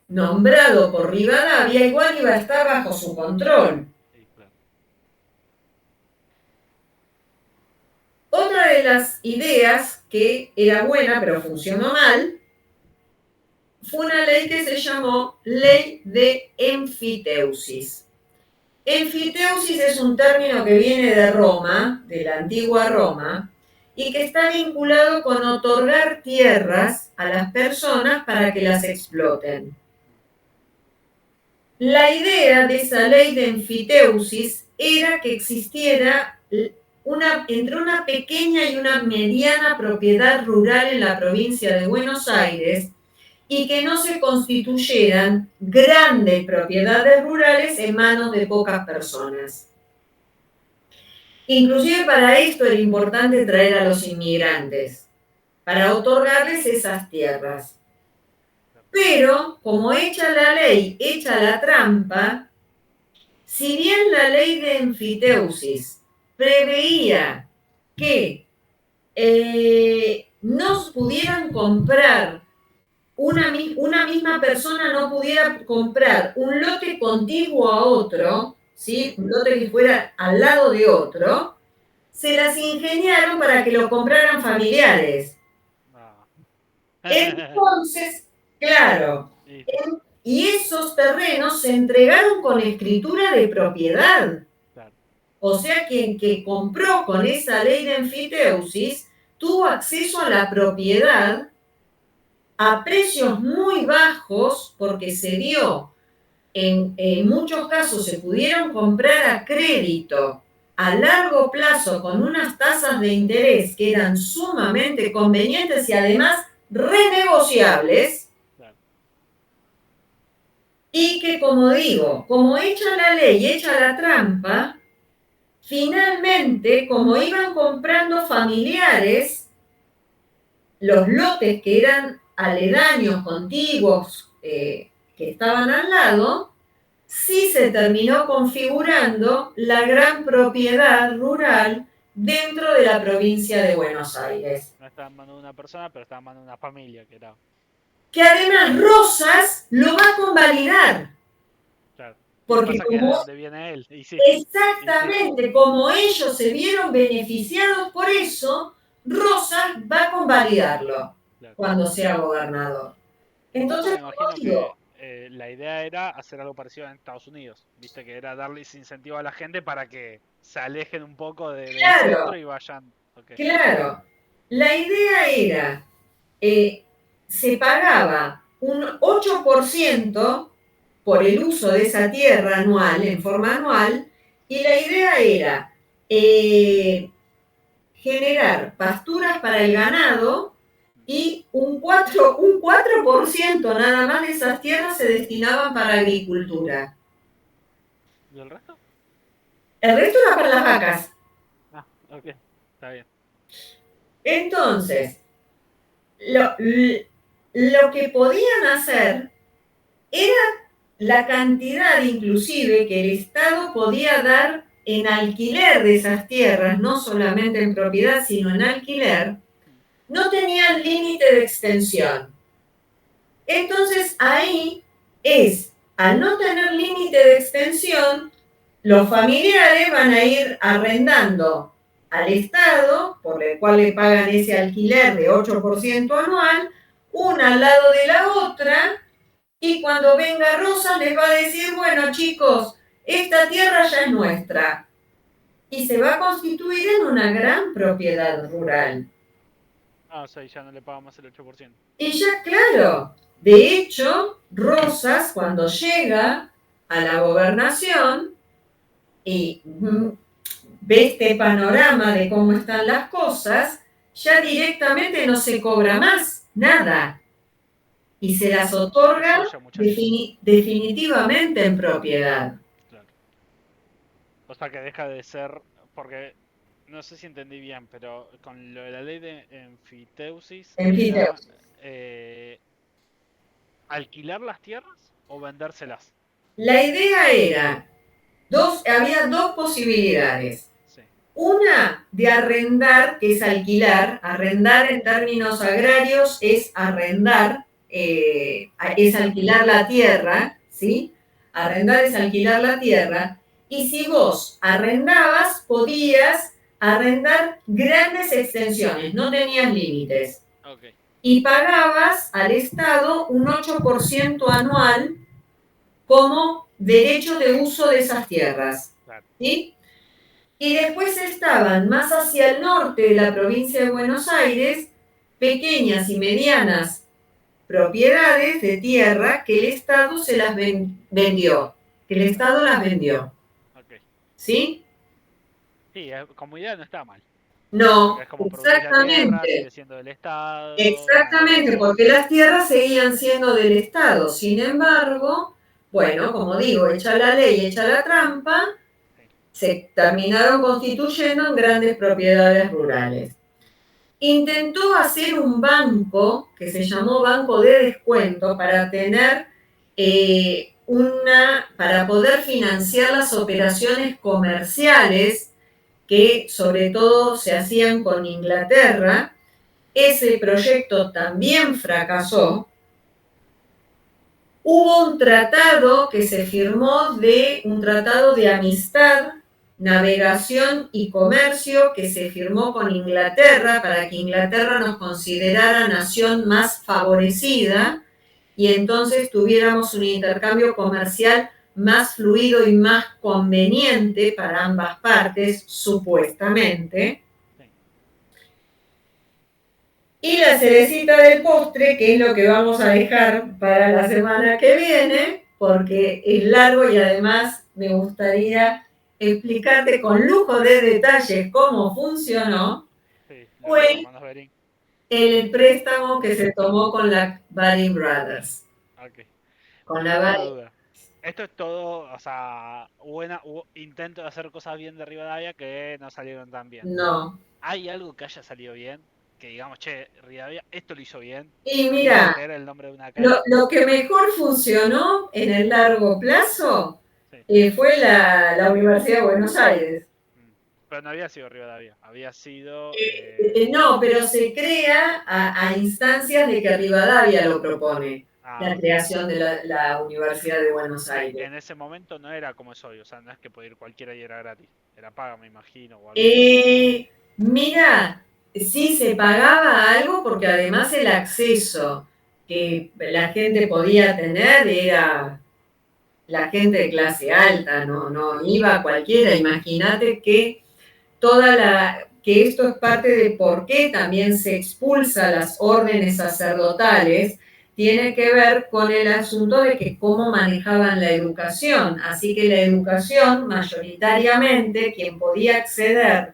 B: nombrado por Rivadavia, igual iba a estar bajo su control.
A: Sí, claro.
B: Otra de las ideas que era buena pero funcionó mal fue una ley que se llamó Ley de Enfiteusis. Enfiteusis es un término que viene de Roma, de la antigua Roma, y que está vinculado con otorgar tierras a las personas para que las exploten. La idea de esa ley de enfiteusis era que existiera entre una pequeña y una mediana propiedad rural en la provincia de Buenos Aires y que no se constituyeran grandes propiedades rurales en manos de pocas personas. Inclusive para esto era importante traer a los inmigrantes, para otorgarles esas tierras. Pero, como hecha la ley, hecha la trampa, si bien la ley de enfiteusis preveía que no pudieran comprar, una misma persona no pudiera comprar un lote contiguo a otro, ¿sí? Un lote que fuera al lado de otro, se las ingeniaron para que lo compraran familiares. Entonces, claro, y esos terrenos se entregaron con escritura de propiedad. O sea, quien que compró con esa ley de enfiteusis tuvo acceso a la propiedad a precios muy bajos porque se dio, en muchos casos se pudieron comprar a crédito a largo plazo con unas tasas de interés que eran sumamente convenientes y además renegociables. Y que, como digo, como hecha la ley, hecha la trampa, finalmente, como iban comprando familiares, los lotes que eran aledaños, contiguos, que estaban al lado, sí se terminó configurando la gran propiedad rural dentro de la provincia de Buenos Aires.
A: No estaba en manos de una persona, pero estaba en manos de una familia, que era...
B: Que además Rosas lo va a convalidar.
A: Claro.
B: Porque
A: pasa como, que de dónde viene él. Y sí,
B: exactamente, y sí. Como ellos se vieron beneficiados por eso, Rosas va a convalidarlo, claro, cuando sea gobernador. Entonces,
A: me imagino que la idea era hacer algo parecido en Estados Unidos, viste, que era darles incentivo a la gente para que se alejen un poco del centro y vayan. Okay.
B: Claro, la idea era, se pagaba un 8% por el uso de esa tierra anual, en forma anual, y la idea era generar pasturas para el ganado y un 4% nada más de esas tierras se destinaban para agricultura.
A: ¿Y el resto?
B: El resto era para las vacas.
A: Ah, ok, está bien.
B: Entonces, lo que podían hacer era la cantidad inclusive que el Estado podía dar en alquiler de esas tierras, no solamente en propiedad, sino en alquiler, no tenían límite de extensión. Entonces ahí es, al no tener límite de extensión, los familiares van a ir arrendando al Estado, por el cual le pagan ese alquiler de 8% anual, una al lado de la otra, y cuando venga Rosa les va a decir, bueno chicos, esta tierra ya es nuestra. Y se va a constituir en una gran propiedad rural.
A: Ah, o sea, ya no le pagan más el 8%.
B: Y ya, claro, de hecho, Rosas, cuando llega a la gobernación y ve este panorama de cómo están las cosas, ya directamente no se cobra más nada y se las otorga definitivamente en propiedad.
A: Claro. O sea que deja de ser, porque no sé si entendí bien, pero con lo de la ley de enfiteusis, era, ¿alquilar las tierras o vendérselas?
B: La idea era, había dos posibilidades. Sí. Una de arrendar, que es alquilar. Arrendar en términos agrarios es arrendar, es alquilar la tierra, ¿sí? Arrendar es alquilar la tierra. Y si vos arrendabas, podías arrendar grandes extensiones, no tenías límites.
A: Okay.
B: y pagabas al Estado un 8% anual como derecho de uso de esas tierras.
A: Claro.
B: ¿Sí? Y después estaban más hacia el norte de la provincia de Buenos Aires, pequeñas y medianas propiedades de tierra que el Estado se las vendió, que el Estado las vendió.
A: Okay.
B: ¿Sí?
A: Sí, como idea no está mal. Porque
B: No,
A: es como producir la tierra, sigue
B: exactamente.
A: siendo del Estado,
B: Exactamente,
A: no...
B: porque las tierras seguían siendo del Estado. Sin embargo, bueno, como digo, hecha la ley, hecha la trampa,
A: Sí.
B: se terminaron constituyendo en grandes propiedades rurales. Intentó hacer un banco que se llamó Banco de Descuento para tener para poder financiar las operaciones comerciales que sobre todo se hacían con Inglaterra. Ese proyecto también fracasó. Hubo un tratado que se firmó un tratado de amistad, navegación y comercio que se firmó con Inglaterra para que Inglaterra nos considerara nación más favorecida y entonces tuviéramos un intercambio comercial más fluido y más conveniente para ambas partes, supuestamente.
A: Sí.
B: Y la cerecita del postre, que es lo que vamos a dejar para la semana que viene, porque es largo y además me gustaría explicarte con lujo de detalles cómo funcionó,
A: Sí, lo de los
B: fue
A: hermanos Bering.
B: el préstamo que se tomó con la Baring Brothers.
A: Ok.
B: Con la
A: Una
B: Baring.
A: duda. Esto es todo, o sea, hubo intento de hacer cosas bien de Rivadavia que no salieron tan bien.
B: No.
A: ¿Hay algo que haya salido bien? Que digamos, che, Rivadavia, esto lo hizo bien.
B: Y
A: Sin
B: mira,
A: meter el nombre de una calle.
B: lo que mejor funcionó en el largo plazo
A: Sí.
B: fue la Universidad de Buenos Aires.
A: Mm. Pero no había sido Rivadavia, había sido...
B: No, pero se crea a instancias de que Rivadavia lo propone,
A: Ah,
B: la
A: ok.
B: creación de la Universidad de Buenos
A: Y
B: Aires.
A: en ese momento no era como es hoy, o sea, no es que podía ir cualquiera y era gratis. Era paga, me imagino, o algo así.
B: Mira, sí se pagaba algo porque además el acceso que la gente podía tener era la gente de clase alta, no iba cualquiera. Imagínate que que esto es parte de por qué también se expulsa las órdenes sacerdotales, tiene que ver con el asunto de que cómo manejaban la educación. Así que la educación, mayoritariamente, quien podía acceder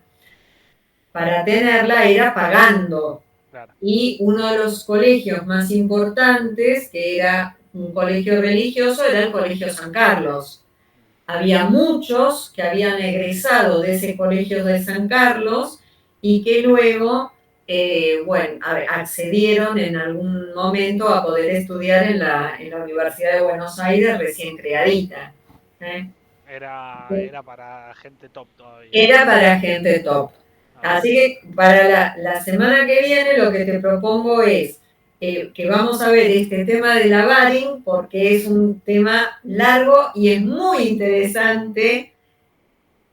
B: para tenerla era pagando.
A: Claro.
B: Y uno de los colegios más importantes, que era un colegio religioso, era el Colegio San Carlos.
A: Mm.
B: Había muchos que habían egresado de ese colegio de San Carlos y que luego, bueno, accedieron en algún momento a poder estudiar en la Universidad de Buenos Aires recién creadita. ¿eh?
A: Era para gente top todavía.
B: Era para gente top.
A: Ok.
B: Así que para la semana que viene lo que te propongo es que vamos a ver este tema de la Baring porque es un tema largo y es muy interesante
A: Es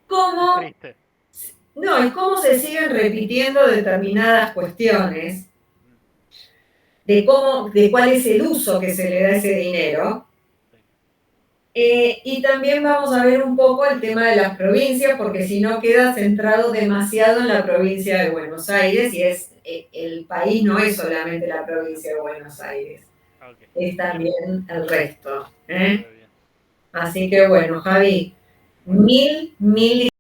B: cómo,
A: triste.
B: no, y cómo se siguen repitiendo determinadas cuestiones
A: Mm.
B: de cuál es el uso que se le da a ese dinero.
A: Sí.
B: Y también vamos a ver un poco el tema de las provincias, porque si no queda centrado demasiado en la provincia de Buenos Aires y el país no es solamente la provincia de Buenos Aires,
A: Ok.
B: es
A: Bien.
B: también el resto.
A: Re bien.
B: Así que bueno, Javi,
A: Bueno.
B: mil